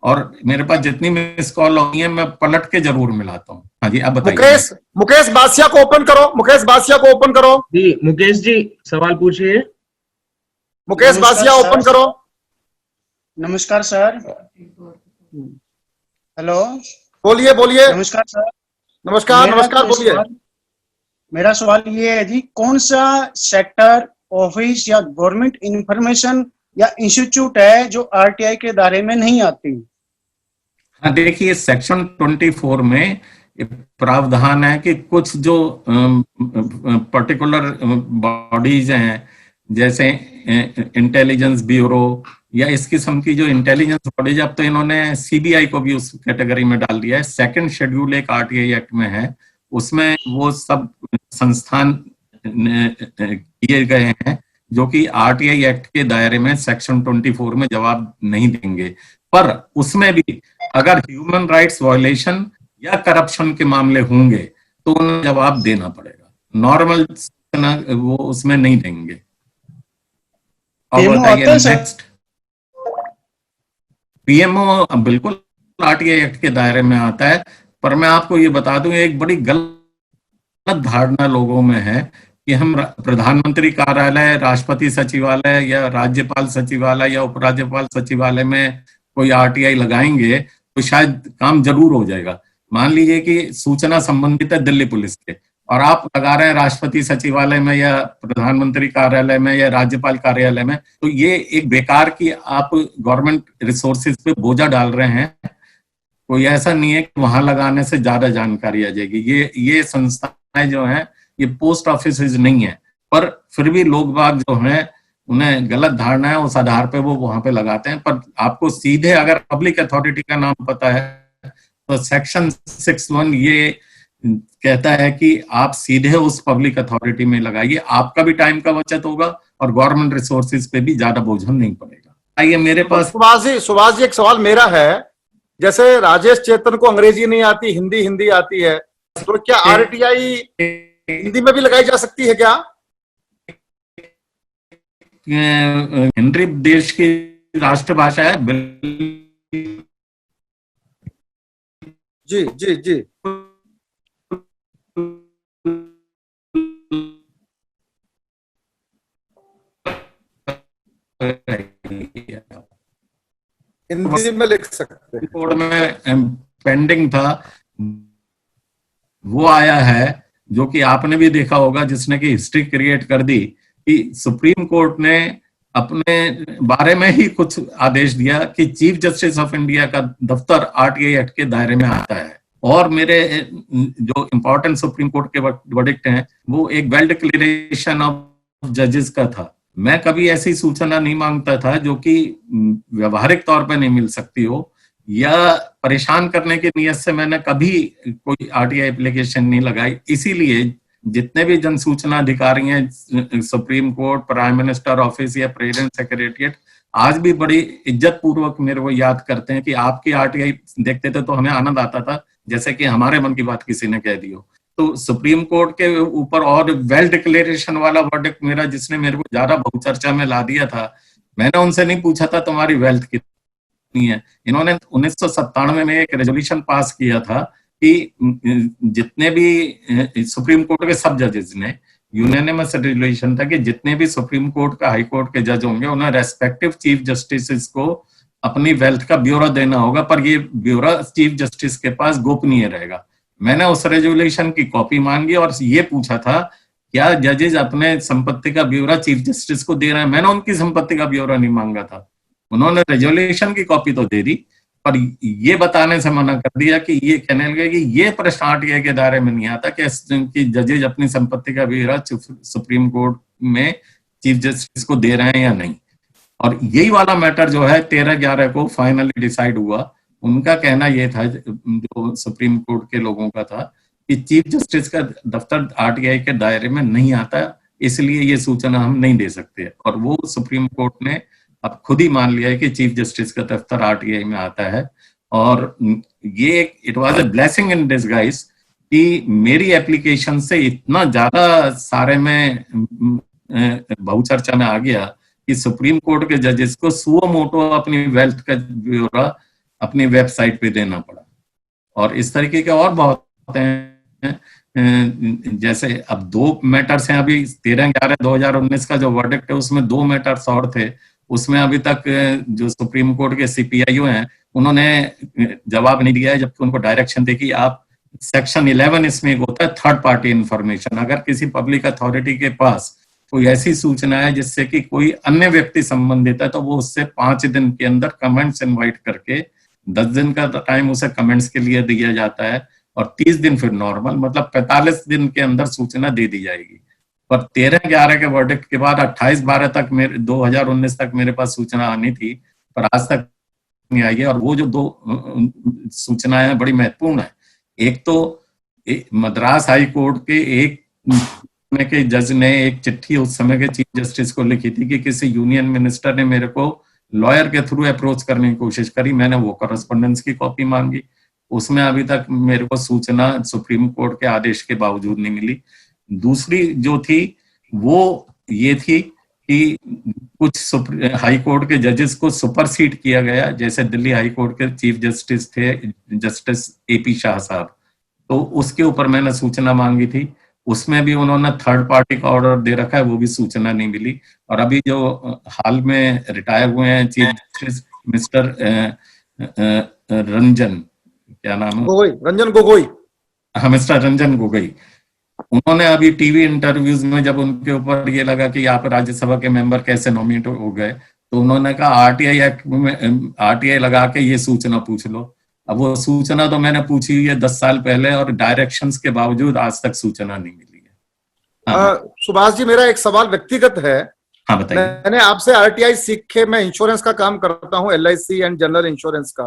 और मेरे पास जितनी मिस कॉल होती है मैं पलट के जरूर मिलाता हूँ। हाँ जी, अब बताइए। मुकेश बासिया को ओपन करो, मुकेश बासिया को ओपन करो। जी मुकेश जी सवाल पूछिए। मुकेश बासिया ओपन करो। नमस्कार सर। हेलो, बोलिए बोलिए। नमस्कार सर। नमस्कार बोलिए। मेरा सवाल ये है जी, कौन सा सेक्टर, ऑफिस या गवर्नमेंट इंफॉर्मेशन या इंस्टीट्यूट है जो आरटीआई के दायरे में नहीं आती? हाँ देखिए, सेक्शन 24 में प्रावधान है कि कुछ जो पर्टिकुलर बॉडीज हैं, जैसे इंटेलिजेंस ब्यूरो या इस किस्म की जो इंटेलिजेंस बॉडीज, अब तो इन्होंने सीबीआई को भी उस कैटेगरी में डाल दिया है। 2nd शेड्यूल एक आरटीआई एक्ट में है, उसमें वो सब संस्थान किए गए हैं जो कि आरटीआई एक्ट के दायरे में सेक्शन 24 में जवाब नहीं देंगे। पर उसमें भी अगर ह्यूमन राइट्स वायलेशन या करप्शन के मामले होंगे तो उन्हें जवाब देना पड़ेगा। नॉर्मल वो उसमें नहीं देंगे। और PMO आता बताइए है सर? नेक्स्ट। पीएमओ बिल्कुल आरटीआई एक्ट के दायरे में आता है, पर मैं आपको ये बता दूं, एक बड़ी गलत धारणा लोगों में है कि हम प्रधानमंत्री कार्यालय, राष्ट्रपति सचिवालय या राज्यपाल सचिवालय या उपराज्यपाल सचिवालय में कोई आरटीआई लगाएंगे तो शायद काम जरूर हो जाएगा। मान लीजिए कि सूचना संबंधित है दिल्ली पुलिस के, और आप लगा रहे हैं राष्ट्रपति सचिवालय में या प्रधानमंत्री कार्यालय में या राज्यपाल कार्यालय में, तो ये एक बेकार की आप गवर्नमेंट रिसोर्सेज पे बोझा डाल रहे हैं। कोई ऐसा नहीं है कि वहां लगाने से ज्यादा जानकारी आ जाएगी। ये संस्थाएं जो हैं ये पोस्ट ऑफिस नहीं है, पर फिर भी लोग बाग जो हैं उन्हें गलत धारणा है, उस आधार पे वो वहां पे लगाते हैं। पर आपको सीधे अगर पब्लिक अथॉरिटी का नाम पता है तो सेक्शन 61 ये कहता है कि आप सीधे उस पब्लिक अथॉरिटी में लगाइए, आपका भी टाइम का बचत होगा और गवर्नमेंट रिसोर्सेज पे भी ज्यादा बोझ नहीं पड़ेगा। आइए मेरे पास सुभाष जी एक सवाल मेरा है, जैसे राजेश चेतन को अंग्रेजी नहीं आती, हिंदी आती है, तो क्या आरटीआई हिंदी में भी लगाई जा सकती है क्या? हिंदी देश की राष्ट्रभाषा है। जी हिंदी में लिख सकते हैं। कोर्ट में पेंडिंग था, वो आया है, जो कि आपने भी देखा होगा, जिसने की हिस्ट्री क्रिएट कर दी कि सुप्रीम कोर्ट ने अपने बारे में ही कुछ आदेश दिया कि चीफ जस्टिस ऑफ इंडिया का दफ्तर आरटीआई एक्ट के दायरे में आता है। और मेरे जो इम्पोर्टेंट सुप्रीम कोर्ट के वर्डिक्ट हैं वो एक वेल डिक्लेरेशन ऑफ जजेस का था। मैं कभी ऐसी सूचना नहीं मांगता था जो कि व्यवहारिक तौर पे नहीं मिल सकती हो, या परेशान करने की नियत से मैंने कभी कोई आरटीआई एप्लीकेशन नहीं लगाई। इसीलिए जितने भी जन सूचना अधिकारी हैं, supreme court, prime minister office या प्रेसिडेंट सेक्रेटरिएट, आज भी बड़ी इज्जत पूर्वक मेरे को याद करते हैं कि आपकी आरटीआई देखते थे तो हमें आनंद आता था, जैसे कि हमारे मन की बात किसी ने कह दी हो। तो सुप्रीम कोर्ट के ऊपर और वेल डिक्लेरेशन वाला वर्डिक्ट मेरा, जिसने मेरे को ज्यादा बहुचर्चा में ला दिया था, मैंने उनसे नहीं पूछा था तुम्हारी वेल्थ कितनी है। इन्होंने 1997 में एक रेजोल्यूशन पास किया था कि जितने भी सुप्रीम कोर्ट के सब जजेस ने, यूनानिमस रेजोल्यूशन था कि जितने भी सुप्रीम कोर्ट का, हाई कोर्ट के जज होंगे उन्हें रेस्पेक्टिव चीफ जस्टिस को अपनी वेल्थ का ब्यौरा देना होगा, पर ये ब्यौरा चीफ जस्टिस के पास गोपनीय रहेगा। मैंने उस रेजोल्यूशन की कॉपी मांगी और ये पूछा था क्या जजेस अपने संपत्ति का ब्यौरा चीफ जस्टिस को दे रहे हैं। मैंने उनकी संपत्ति का ब्यौरा नहीं मांगा था, उन्होंने रेजोल्यूशन की कॉपी तो दे दी, पर ये बताने से मना कर दिया कि ये कहने लगे कि ये प्रश्न आरटीआई के दायरे में नहीं आता कि जजेज अपनी संपत्ति का ब्यौरा सुप्रीम कोर्ट में चीफ जस्टिस को दे रहे हैं या नहीं। और यही वाला मैटर जो है 13/11 को फाइनली डिसाइड हुआ। उनका कहना यह था, जो सुप्रीम कोर्ट के लोगों का था, कि चीफ जस्टिस का दफ्तर आरटीआई के दायरे में नहीं आता, इसलिए ये सूचना हम नहीं दे सकते। और वो सुप्रीम कोर्ट ने अब खुद ही मान लिया है कि चीफ जस्टिस का दफ्तर आरटीआई में आता है। और ये it was a blessing in disguise कि मेरी एप्लीकेशन से इतना ज्यादा सारे में बहुचर्चा में आ गया कि सुप्रीम कोर्ट के जजेस को सुओ मोटो अपनी वेल्थ का ब्यौरा अपनी वेबसाइट पे देना पड़ा। और इस तरीके के और बहुत हैं, जैसे अब 2 मैटर्स हैं अभी 13/11/2019 का जो वर्डिक्ट है उसमें 2 मैटर्स और थे, उसमें अभी तक जो सुप्रीम कोर्ट के सीपीआईओ हैं उन्होंने जवाब नहीं दिया है, जबकि उनको डायरेक्शन दी कि आप सेक्शन 11 इसमें एक होता है थर्ड पार्टी इंफॉर्मेशन, अगर किसी पब्लिक अथॉरिटी के पास कोई ऐसी सूचना है जिससे कि कोई अन्य व्यक्ति संबंधित है तो वो उससे 5 दिन के अंदर कमेंट्स इनवाइट करके 10 दिन का टाइम उसे कमेंट्स के लिए दिया जाता है और 30 दिन फिर नॉर्मल, मतलब 45 दिन के अंदर सूचना दे दी जाएगी। पर 13/11 के वर्डिक्ट के बाद 28/12 तक 2019 तक मेरे पास सूचना आनी थी, पर आज तक नहीं आई है। और वो जो 2 सूचनाएं बड़ी महत्वपूर्ण है, एक तो मद्रास हाई कोर्ट के एक के जज ने एक चिट्ठी उस समय के चीफ जस्टिस को लिखी थी कि किसी यूनियन मिनिस्टर ने मेरे को लॉयर के थ्रू अप्रोच करने की कोशिश करी, मैंने वो करस्पॉन्डेंस की कॉपी मांगी, उसमें अभी तक मेरे को सूचना सुप्रीम कोर्ट के आदेश के बावजूद नहीं मिली। दूसरी जो थी वो ये थी कि कुछ हाई कोर्ट के जजेस को सुपरसीड किया गया, जैसे दिल्ली हाई कोर्ट के चीफ जस्टिस थे जस्टिस AP शाह साहब, तो उसके ऊपर मैंने सूचना मांगी थी। उसमें भी उन्होंने थर्ड पार्टी का ऑर्डर दे रखा है, वो भी सूचना नहीं मिली। और अभी जो हाल में रिटायर हुए हैं चीफ जस्टिस मिस्टर रंजन, क्या नाम है, गोगोई, रंजन गोगोई, हाँ मिस्टर रंजन गोगोई, उन्होंने अभी टीवी इंटरव्यूज में जब उनके ऊपर ये लगा कि आप राज्यसभा के मेंबर कैसे नॉमिनेट हो गए, तो उन्होंने कहा RTI एक्ट में RTI लगा के ये सूचना पूछ लो। अब वो सूचना तो मैंने पूछी हुई है 10 साल पहले, और डायरेक्शंस के बावजूद आज तक सूचना नहीं मिली है। सुभाष जी, मेरा एक सवाल व्यक्तिगत है। हाँ बताइए। मैंने आपसे RTI सीख के, मैं इंश्योरेंस का काम करता हूँ, LIC एंड जनरल इंश्योरेंस का।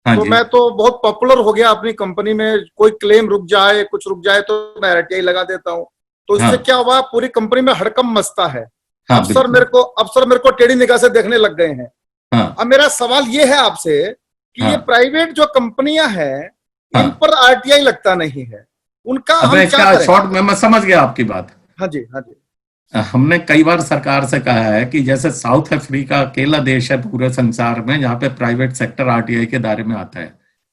हाँ तो जी। मैं तो बहुत पॉपुलर हो गया अपनी कंपनी में, कोई क्लेम रुक जाए, कुछ रुक जाए तो मैं RTI लगा देता हूँ। तो इससे हाँ। क्या हुआ, पूरी कंपनी में हड़कंप मचता है। हाँ, अफसर मेरे को टेढ़ी निगाह से देखने लग गए हैं। हाँ। अब मेरा सवाल ये है आपसे कि हाँ। ये प्राइवेट जो कंपनियां हैं, हाँ। इन पर RTI लगता नहीं है, उनका अब हम क्या इसका करें? शॉर्ट में मैं समझ गया आपकी बात। हाँ जी, हाँ जी। हमने कई बार सरकार से कहा है कि जैसे साउथ अफ्रीका अकेला देश है पूरे संसार में जहाँ पे प्राइवेट सेक्टर RTI के दायरे में आता है,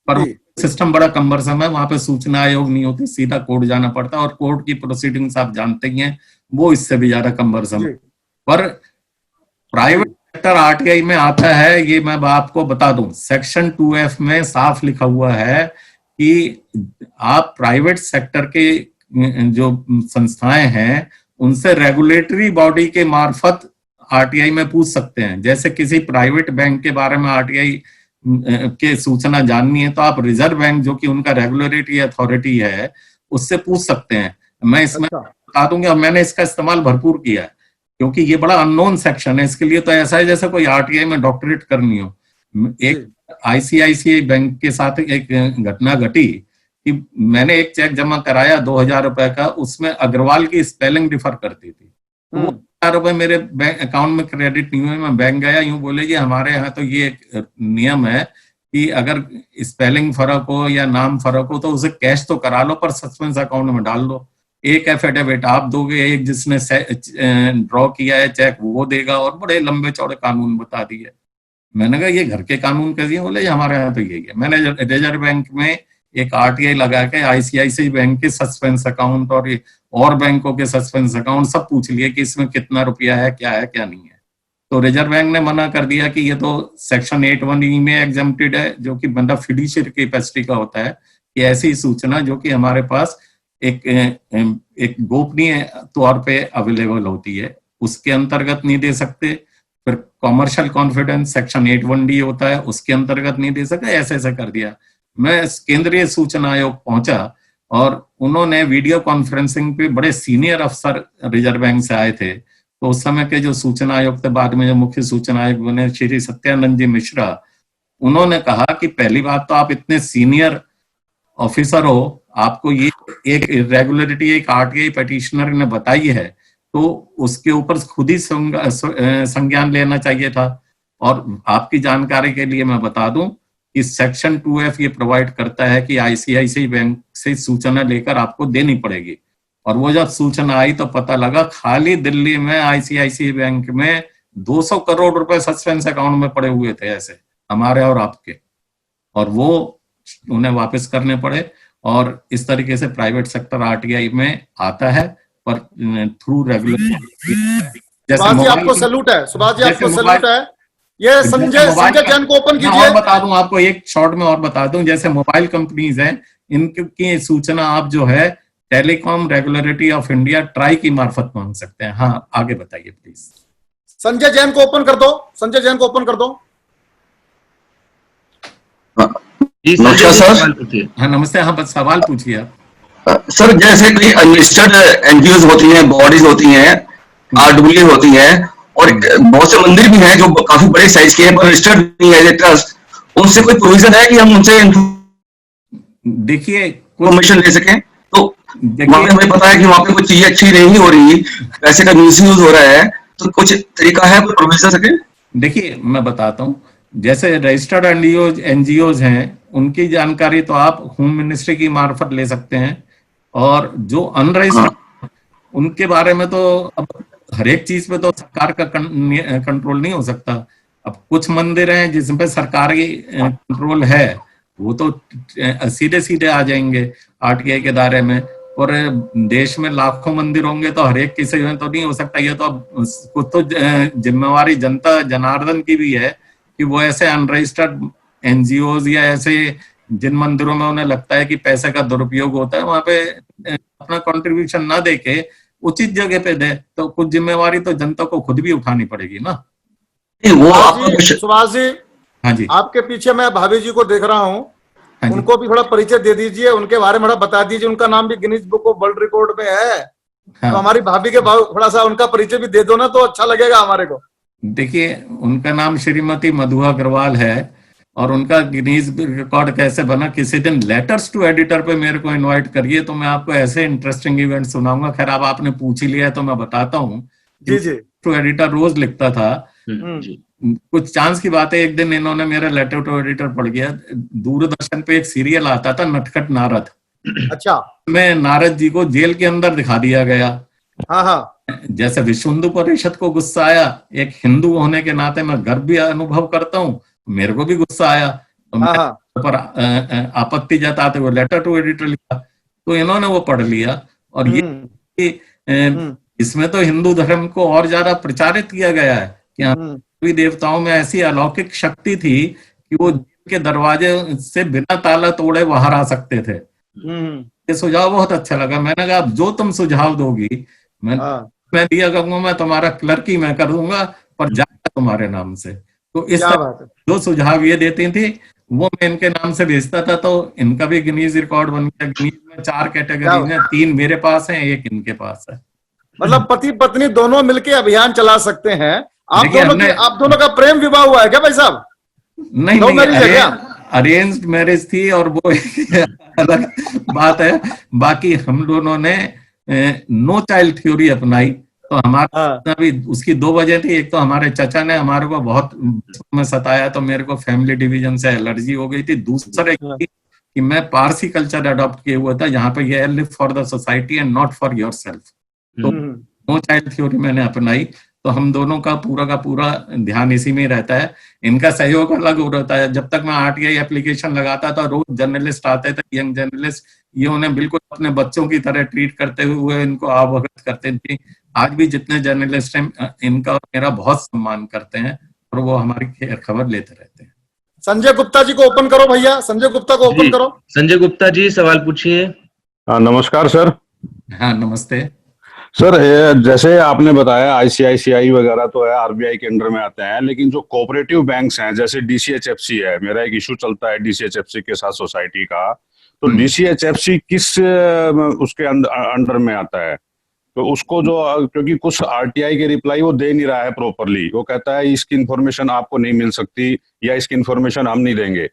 पर सिस्टम बड़ा कम्बरसम है, वहां पे सूचना आयोग नहीं होती, सीधा कोर्ट जाना पड़ता है, और कोर्ट की प्रोसीडिंग्स आप जानते ही हैं, वो इससे भी ज्यादा कम्बरसम है। पर प्राइवेट सेक्टर RTI में आता है, ये मैं आपको बता दूं, सेक्शन 2F में साफ लिखा हुआ है कि आप प्राइवेट सेक्टर के जो संस्थाएं हैं उनसे रेगुलेटरी बॉडी के मार्फत RTI में पूछ सकते हैं। जैसे किसी प्राइवेट बैंक के बारे में RTI के सूचना जाननी है तो आप रिजर्व बैंक, जो कि उनका रेगुलेटरी अथॉरिटी है, उससे पूछ सकते हैं। मैं इसमें बता दूंगा, मैंने इसका इस्तेमाल भरपूर किया है, क्योंकि ये बड़ा अननोन सेक्शन है। इसके लिए तो ऐसा है जैसे कोई RTI में डॉक्टरेट करनी हो। एक ICICI बैंक के साथ एक घटना घटी कि मैंने एक चेक जमा कराया 2000 रुपए का, उसमें अग्रवाल की स्पेलिंग डिफर करती थी। तो वो 1000 रुपए मेरे बैंक अकाउंट में क्रेडिट नहीं हुए। मैं बैंक गया, यूं बोले जी हमारे यहाँ तो ये नियम है कि अगर स्पेलिंग फर्क हो या नाम फर्क हो तो उसे कैश तो करा लो, पर सस्पेंस अकाउंट में डाल दो। एक एफिडेविट आप दोगे, एक जिसने ड्रॉ किया है चेक वो देगा, और बड़े लंबे चौड़े कानून बता दिए। मैंने कहा ये घर के कानून कैसे? बोले हमारे यहाँ तो यही है। मैंने रिजर्व बैंक में एक RTI लगा के ICICI बैंक के सस्पेंस अकाउंट और बैंकों के सस्पेंस अकाउंट सब पूछ लिए कि इसमें कितना रुपया है, क्या नहीं है। तो रिजर्व बैंक ने मना कर दिया कि ये तो सेक्शन 81E में एग्जम्प्टेड है, जो कि बंदा फिड्यूशियरी कैपेसिटी का होता है कि ऐसी सूचना जो कि हमारे पास एक गोपनीय तौर पे अवेलेबल होती है, उसके अंतर्गत नहीं दे सकते। फिर कॉमर्शियल कॉन्फिडेंस सेक्शन 81D होता है, उसके अंतर्गत नहीं दे सकते। ऐसे कर दिया। मैं केंद्रीय सूचना आयोग पहुंचा और उन्होंने वीडियो कॉन्फ्रेंसिंग पे बड़े सीनियर अफसर रिजर्व बैंक से आए थे। तो उस समय के जो सूचना आयोग थे, बाद में जो मुख्य सूचना आयोग बने श्री सत्यानंद जी मिश्रा, उन्होंने कहा कि पहली बात तो आप इतने सीनियर ऑफिसर हो, आपको ये एक इरेगुलरिटी एक RTI पिटिशनर ने बताई है तो उसके ऊपर खुद ही संज्ञान लेना चाहिए था। और आपकी जानकारी के लिए मैं बता दूं कि सेक्शन 2F ये प्रोवाइड करता है कि ICICI बैंक से सूचना लेकर आपको देनी पड़ेगी। और वो जब सूचना आई तो पता लगा खाली दिल्ली में ICICI बैंक में 200 करोड़ रुपए सस्पेंस अकाउंट में पड़े हुए थे, ऐसे हमारे और आपके, और वो उन्हें वापस करने पड़े। और इस तरीके से प्राइवेट सेक्टर RTI में आता है, पर थ्रू रेगुलर। आपको सैल्यूट है सुभाष जी, आपको सैल्यूट है। ये संजय जैन को ओपन कीजिए। और बता दूं आपको, एक शॉर्ट में और बता दूं, जैसे मोबाइल कंपनीज हैं, इनकी सूचना आप जो है telecom regulatory of India try की मार्फत मांग सकते हैं। हाँ आगे बताइए प्लीज। संजय जैन को ओपन कर दो, संजय जैन को ओपन कर दो। नमस्कार सर। हाँ नमस्ते। हाँ बस सवाल पूछिए आप। सर जैसे कोई अनलिस्टेड NGOs होती हैं, बॉडीज होती हैं, RWA होती हैं, और बहुत से मंदिर भी हैं जो काफी बड़े साइज के हैं पर रजिस्टर्ड नहीं है ट्रस्ट, उनसे कोई प्रोविजन है कि हम उनसे देखिए इन्फॉर्मेशन ले सकें? तो वहां पे हमें पता है कि वहां पे कुछ चीजें अच्छी नहीं हो रही, पैसे का मिसयूज हो रहा है, तो कुछ तरीका है, कोई प्रोविजन सके? देखिए मैं बताता हूँ, जैसे रजिस्टर्ड NGOs हैं उनकी जानकारी तो आप होम मिनिस्ट्री की मार्फत ले सकते हैं, और जो अनरजिस्टर्ड उनके बारे में तो अब हर एक चीज पे तो सरकार का कंट्रोल नहीं हो सकता। अब कुछ मंदिर हैं जिसपे सरकारी कंट्रोल है, वो तो सीधे सीधे आ जाएंगे आरटीआई के दायरे में। और देश में लाखों मंदिर होंगे तो हर एक किसी में तो नहीं हो सकता। ये तो अब कुछ तो जिम्मेवारी जनता जनार्दन की भी है कि वो ऐसे अनरजिस्टर्ड एनजीओज या ऐसे जिन मंदिरों में उन्हें लगता है कि पैसे का दुरुपयोग होता है, वहां पे अपना कंट्रीब्यूशन ना देके उचित जगह पे दे। तो कुछ जिम्मेवारी तो जनता को खुद भी उठानी पड़ेगी ना। वो सुभाष जी, हाँ जी, आपके पीछे मैं भाभी जी को देख रहा हूँ, हाँ जी। उनको भी थोड़ा परिचय दे दीजिए, उनके बारे में थोड़ा बता दीजिए। उनका नाम भी Guinness book of world record में है। हाँ। तो हमारी भाभी के थोड़ा सा उनका परिचय भी दे दो ना, तो अच्छा लगेगा हमारे को। देखिए, उनका नाम श्रीमती मधु अग्रवाल है और उनका गिनीज रिकॉर्ड कैसे बना, किसी दिन लेटर्स टू एडिटर पे मेरे को इनवाइट करिए तो मैं आपको ऐसे इंटरेस्टिंग इवेंट सुनाऊंगा। खैर, अब आपने पूछ ही लिया तो मैं बताता हूँ। जी जी। टू एडिटर रोज लिखता था। कुछ चांस की बात है, एक दिन इन्होंने मेरा लेटर टू एडिटर पढ़ गया। दूरदर्शन पे एक सीरियल आता था नटखट नारद। अच्छा। में नारद जी को जेल के अंदर दिखा दिया गया। हाँ हाँ। जैसे विश्व हिंदू परिषद को गुस्सा आया, एक हिंदू होने के नाते मैं गर्व भी अनुभव करता हूँ, मेरे को भी गुस्सा आया तो मैं पर आपत्ति जताते हुए लेटर टू एडिटर लिखा। तो इन्होंने वो पढ़ लिया और ये इसमें तो हिंदू धर्म को और ज्यादा प्रचारित किया गया है कि देवी देवताओं में ऐसी अलौकिक शक्ति थी कि वो के दरवाजे से बिना ताला तोड़े बाहर आ सकते थे। ये सुझाव बहुत अच्छा लगा। मैंने कहा, जो तुम सुझाव दोगी मैं दिया करूंगा, मैं तुम्हारा क्लर्क ही मैं कर दूंगा, पर जाएगा तुम्हारे नाम से। तो इस जो सुझाव ये देती थी वो मैं इनके नाम से भेजता था, तो इनका भी गिनीज रिकॉर्ड बन गया। गिनीज में 4 कैटेगरी हैं, 3 मेरे पास हैं, 1 इनके पास है। मतलब पति पत्नी दोनों मिलके अभियान चला सकते हैं। आप दोनों का प्रेम विवाह हुआ है क्या भाई साहब? नहीं, अरेंज्ड मैरिज थी और वो अलग बात है। बाकी हम दोनों ने नो चाइल्ड थ्योरी अपनाई। तो हमारा भी उसकी 2 वजह थी। एक तो हमारे चचा ने हमारे को बहुत में सताया तो मेरे को फैमिली डिवीजन से एलर्जी हो गई थी। दूसरा कि मैं पारसी कल्चर अडॉप्ट किए हुआ था, यहाँ पे ये live for the society and not for yourself. तो नो चाइल्ड थ्योरी मैंने अपनाई। तो हम दोनों का पूरा ध्यान इसी में रहता है। इनका सहयोग अलग हो रहता है। जब तक मैं आरटीआई एप्लीकेशन लगाता था, रोज जर्नलिस्ट आते थे, यंग जर्नलिस्ट, ये उन्हें बिल्कुल अपने बच्चों की तरह ट्रीट करते हुए इनको अवगत करते थे। आज भी जितने जर्नलिस्ट हैं इनका और मेरा बहुत सम्मान करते हैं और वो हमारी खबर लेते रहते हैं। संजय गुप्ता जी को ओपन करो भैया, संजय गुप्ता को ओपन करो। संजय गुप्ता जी सवाल पूछिए। नमस्कार सर। हाँ नमस्ते सर। जैसे आपने बताया आईसीआईसीआई वगैरह तो है आरबीआई के अंडर में आते हैं, लेकिन जो कोऑपरेटिव बैंक्स हैं जैसे डीसीएचएफसी है, मेरा एक इशू चलता है डीसीएचएफसी के साथ सोसाइटी का। तो डीसीएचएफसी किस उसके अंडर में आता है? तो उसको जो, क्योंकि कुछ आरटीआई के रिप्लाई वो दे नहीं रहा है प्रॉपरली, वो कहता है इसकी इन्फॉर्मेशन आपको नहीं मिल सकती या इसकी इन्फॉर्मेशन हम नहीं देंगे,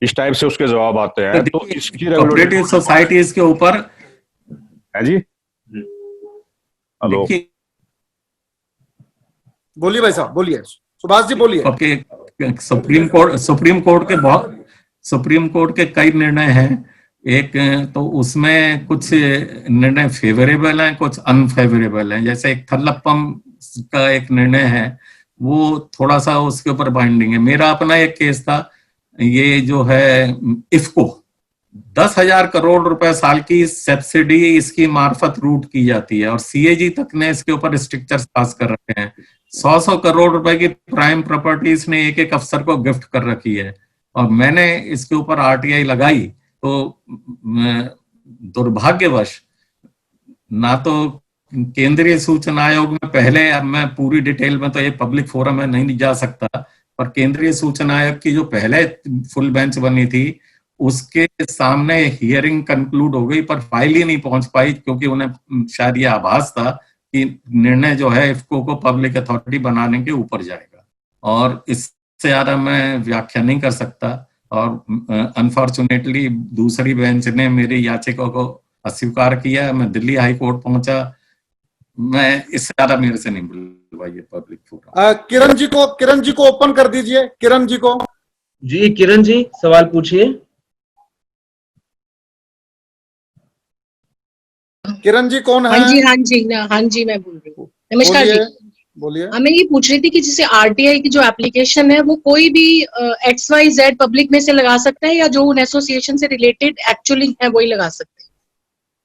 इस टाइप से उसके जवाब आते हैं। तो इसकी कोऑपरेटिव सोसाइटीज के ऊपर है जी। हेलो, बोलिए भाई साहब, बोलिए सुभाष जी, बोलिए। सुप्रीम कोर्ट के कई निर्णय हैं। एक तो उसमें कुछ निर्णय फेवरेबल हैं, कुछ अनफेवरेबल हैं। जैसे एक थल्लप्पम का एक निर्णय है, वो थोड़ा सा उसके ऊपर बाइंडिंग है। मेरा अपना एक केस था, ये जो है इफको 10,000 करोड़ रुपए साल की सब्सिडी इसकी मार्फत रूट की जाती है और सीएजी तक ने इसके ऊपर स्ट्रिक्चर्स पास कर रखे हैं। 100 करोड़ रुपए की प्राइम प्रॉपर्टीज ने एक अफसर को गिफ्ट कर रखी है और मैंने इसके ऊपर आरटीआई लगाई। तो दुर्भाग्यवश ना तो केंद्रीय सूचना आयोग में पहले, अब मैं पूरी डिटेल में तो ये पब्लिक फोरम में नहीं जा सकता, पर केंद्रीय सूचना आयोग की जो पहले फुल बेंच बनी थी उसके सामने हियरिंग कंक्लूड हो गई, पर फाइल ही नहीं पहुंच पाई क्योंकि उन्हें शायद ये आभास था कि निर्णय जो है इफको को पब्लिक अथॉरिटी बनाने के ऊपर जाएगा। और इससे ज्यादा मैं व्याख्या नहीं कर सकता। और अनफॉर्चुनेटली दूसरी बेंच ने मेरी याचिका को अस्वीकार किया। मैं दिल्ली हाई कोर्ट पहुंचा। मैं इससे ज्यादा मेरे से नहीं बोलूंगा ये पब्लिक फोरम। किरण जी को ओपन कर दीजिए। किरण जी को। जी किरण जी सवाल पूछिए। किरण जी कौन है? हाँ जी मैं बोल रही हूँ। नमस्कार जी। बोलिए। मैं ये पूछ रही थी कि जैसे आरटीआई की जो एप्लीकेशन है वो कोई भी XYZ पब्लिक में से लगा सकता है, या जो उन एसोसिएशन से रिलेटेड एक्चुअली है वही लगा सकते हैं,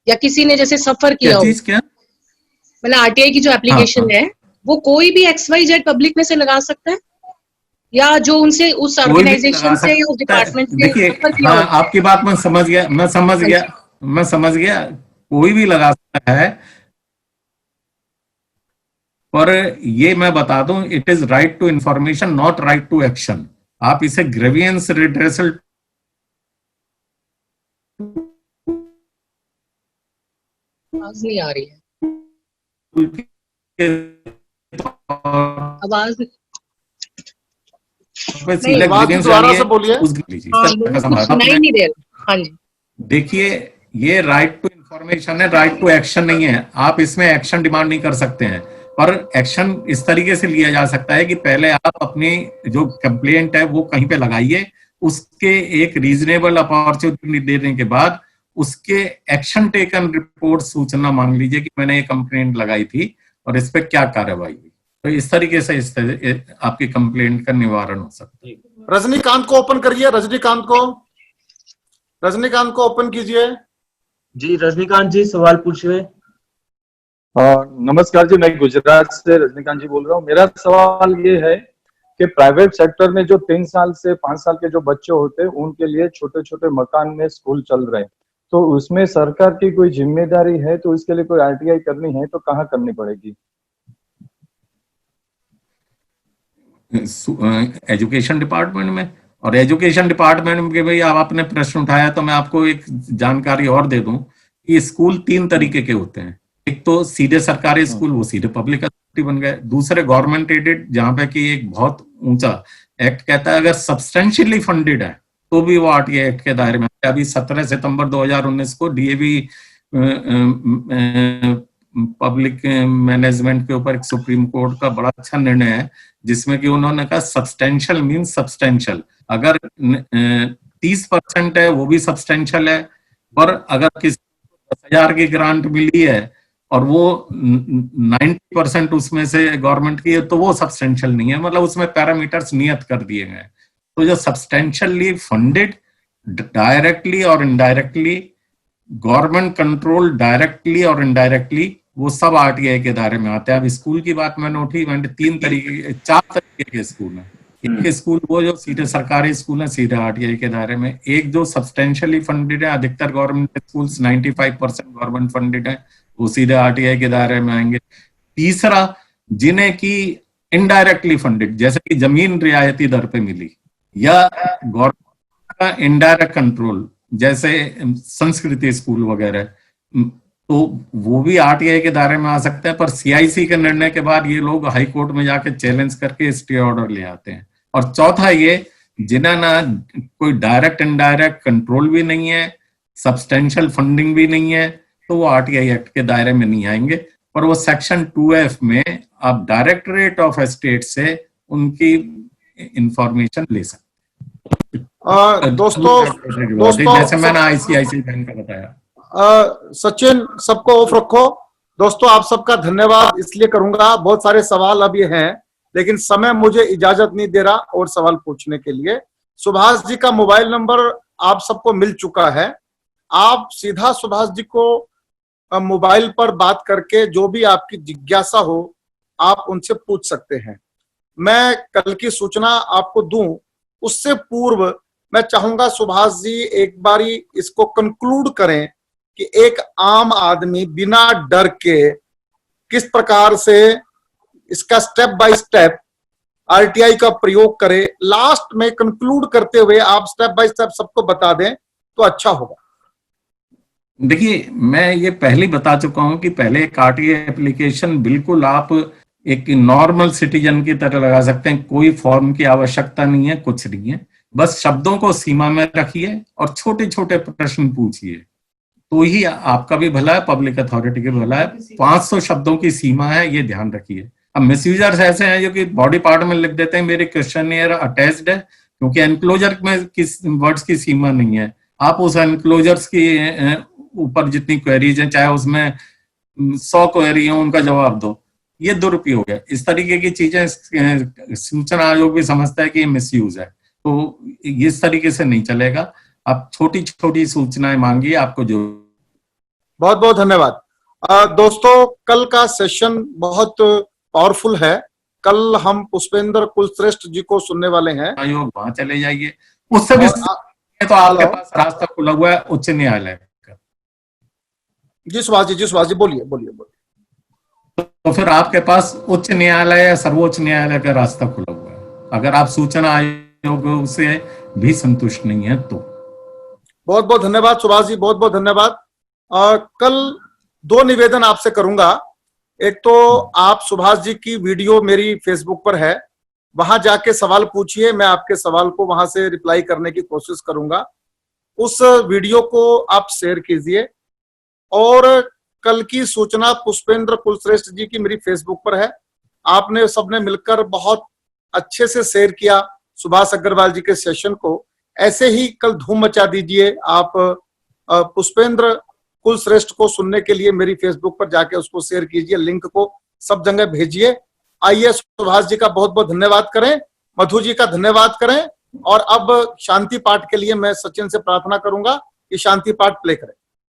या किसी ने जैसे सफर किया हो? क्या मतलब आरटीआई की जो एप्लीकेशन है वो कोई भी XYZ पब्लिक में से लगा सकता है, या जो उनसे उस ऑर्गेनाइजेशन से या उस डिपार्टमेंट से देखिए, सफर किया हाँ, हो? आपकी बात मैं समझ गया, कोई भी लगा सकता है। पर ये मैं बता दूं, it is right to information, not right to action. आप इसे ग्रेवियंस रिड्रेसल आवाज नहीं आ रही है, आवाज दोबारा से बोलिए। सुनाई नहीं दे रहा। हाँ जी, देखिए, ये राइट टू इंफॉर्मेशन है, राइट टू एक्शन नहीं है। आप इसमें एक्शन डिमांड नहीं कर सकते हैं, पर एक्शन इस तरीके से लिया जा सकता है कि पहले आप अपनी जो कंप्लेंट है वो कहीं पे लगाइए, उसके एक रीजनेबल अपॉर्चुनिटी देने के बाद उसके एक्शन टेकन रिपोर्ट सूचना मांग लीजिए कि मैंने ये कंप्लेंट लगाई थी और इस पे क्या कार्रवाई हुई। तो इस तरीके से आपकी कंप्लेंट का निवारण हो सकता है। रजनीकांत को ओपन करिए, रजनीकांत को ओपन कीजिए। जी रजनीकांत जी सवाल पूछिए। नमस्कार जी, मैं गुजरात से रजनीकांत जी बोल रहा हूँ। मेरा सवाल ये है कि प्राइवेट सेक्टर में जो 3 साल से 5 साल के जो बच्चे होते हैं उनके लिए छोटे छोटे मकान में स्कूल चल रहे हैं, तो उसमें सरकार की कोई जिम्मेदारी है? तो इसके लिए कोई आरटीआई करनी है तो कहाँ करनी पड़ेगी? एजुकेशन डिपार्टमेंट में। और एजुकेशन डिपार्टमेंट में भाई आप आपने प्रश्न उठाया तो मैं आपको एक जानकारी और दे दूं कि स्कूल 3 तरीके के होते हैं। एक तो सीधे सरकारी स्कूल, वो सीधे पब्लिक अथॉरिटी बन गए। दूसरे गवर्नमेंट एडेड, जहां पे कि एक बहुत ऊंचा एक्ट कहता है अगर सब्सटेंशियली फंडेड है तो भी वो आरटीआई एक्ट के दायरे में। अभी 17 सितंबर 2019 को डीएवी पब्लिक मैनेजमेंट के ऊपर एक सुप्रीम कोर्ट का बड़ा अच्छा निर्णय है, जिसमें कि उन्होंने कहा सब्सटेंशियल मीन्स सब्सटेंशियल। अगर 30% है वो भी सब्सटेंशियल है, पर अगर किसी 10,000 की ग्रांट मिली है और वो 90% उसमें से गवर्नमेंट की है तो वो सब्सटेंशियल नहीं है। मतलब उसमें पैरामीटर्स नियत कर दिए गए। तो जो सब्सटेंशियली फंडेड, डायरेक्टली और इनडायरेक्टली गवर्नमेंट कंट्रोल, डायरेक्टली और इनडायरेक्टली, वो सब आरटीआई के दायरे में आते हैं। अब स्कूल की बात मैंने उठी, 4 तरीके के स्कूल हैं। एक स्कूल वो जो सीधे सरकारी स्कूल है, सीधे आरटीआई के दायरे में। एक जो सब्सटेंशियली फंडेड है, अधिकतर गवर्नमेंट स्कूल्स 95% गवर्नमेंट फंडेड है, वो सीधे आरटीआई के दायरे में आएंगे। तीसरा, जिन्हें की इनडायरेक्टली फंडेड, जैसे कि जमीन रियायती दर पे मिली, या गवर्नमेंट का इनडायरेक्ट कंट्रोल जैसे संस्कृति स्कूल वगैरह, तो वो भी आरटीआई के दायरे में आ सकते हैं। पर सीआईसी के निर्णय के बाद ये लोग हाई कोर्ट में जाके चैलेंज करके स्टे ऑर्डर ले आते हैं। और चौथा, ये जिन्हें ना कोई डायरेक्ट इनडायरेक्ट कंट्रोल भी नहीं है, सब्सटेंशियल फंडिंग भी नहीं है, तो वो आरटीआई एक्ट के दायरे में नहीं आएंगे। पर वो सेक्शन 2F में आप डायरेक्टरेट ऑफ स्टेट से उनकी इंफॉर्मेशन ले सकते हैं। दोस्तों जैसे मैंने आईसीआईसी बैंक का बताया। सचिन, सबको ऑफ रखो। दोस्तों, आप सबका धन्यवाद इसलिए करूंगा, बहुत सारे सवाल अब ये हैं, लेकिन समय मुझे इजाजत नहीं दे रहा और सवाल पूछने के लिए। सुभाष जी का मोबाइल नंबर आप सबको मिल चुका है। आप सीधा सुभाष जी को मोबाइल पर बात करके जो भी आपकी जिज्ञासा हो आप उनसे पूछ सकते हैं। मैं कल की सूचना आपको दूं, उससे पूर्व मैं चाहूंगा सुभाष जी एक बारी इसको कंक्लूड करें कि एक आम आदमी बिना डर के किस प्रकार से इसका स्टेप बाय स्टेप आरटीआई का प्रयोग करे। लास्ट में कंक्लूड करते हुए आप स्टेप बाय स्टेप सबको बता दें तो अच्छा होगा। देखिए, मैं ये पहले बता चुका हूं कि पहले एक आरटीआई एप्लीकेशन बिल्कुल आप एक नॉर्मल सिटीजन की तरह लगा सकते हैं। कोई फॉर्म की आवश्यकता नहीं है, कुछ नहीं है। बस शब्दों को सीमा में रखिए और छोटे छोटे प्रश्न पूछिए, तो ही आपका भी भला है, पब्लिक अथॉरिटी का भला है। 500 शब्दों की सीमा है, ये ध्यान रखिए। अब मिसयूजर्स ऐसे हैं जो कि बॉडी पार्ट में लिख देते हैं मेरे क्वेश्चनियर अटैच्ड है, क्योंकि एनक्लोजर में किस वर्ड्स की सीमा नहीं है। आप उस एनक्लोजर्स की ऊपर जितनी क्वेरीज हैं, चाहे उसमें 100 क्वेरी हो, उनका जवाब दो। ये दुरुपयोग है। इस तरीके की चीजें सूचना आयोग भी समझता है कि ये मिसयूज है, तो इस तरीके से नहीं चलेगा। आप छोटी छोटी सूचनाएं मांगिए, आपको जो। बहुत बहुत धन्यवाद। दोस्तों, कल का सेशन बहुत पावरफुल है। कल हम पुष्पेंद्र कुलश्रेष्ठ जी को सुनने वाले हैं। आयोग वहां चले जाइए, उससे भी तो आपके पास रास्ता खुला हुआ है उच्च न्यायालय का। जी सुभाष जी बोलिए बोलिए बोलिए। तो फिर आपके पास उच्च न्यायालय या सर्वोच्च न्यायालय का रास्ता खुला हुआ है, अगर आप सूचना आयोग से भी संतुष्ट नहीं है तो। बहुत बहुत धन्यवाद सुभाष जी, बहुत बहुत धन्यवाद। कल 2 निवेदन आपसे करूंगा। एक तो आप सुभाष जी की वीडियो मेरी फेसबुक पर है, वहां जाके सवाल पूछिए, मैं आपके सवाल को वहां से रिप्लाई करने की कोशिश करूंगा। उस वीडियो को आप शेयर कीजिए। और कल की सूचना पुष्पेंद्र कुलश्रेष्ठ जी की मेरी फेसबुक पर है, आपने सबने मिलकर बहुत अच्छे से शेयर किया सुभाष अग्रवाल जी के सेशन को। ऐसे ही कल धूम मचा दीजिए। आप पुष्पेंद्र कुलश्रेष्ठ को सुनने के लिए मेरी फेसबुक पर जाके उसको शेयर कीजिए, लिंक को सब जगह भेजिए। आइए सुभाष जी का बहुत बहुत धन्यवाद करें, मधु जी का धन्यवाद करें। और अब शांति पाठ के लिए मैं सचिन से प्रार्थना करूंगा कि शांति पाठ प्ले करें।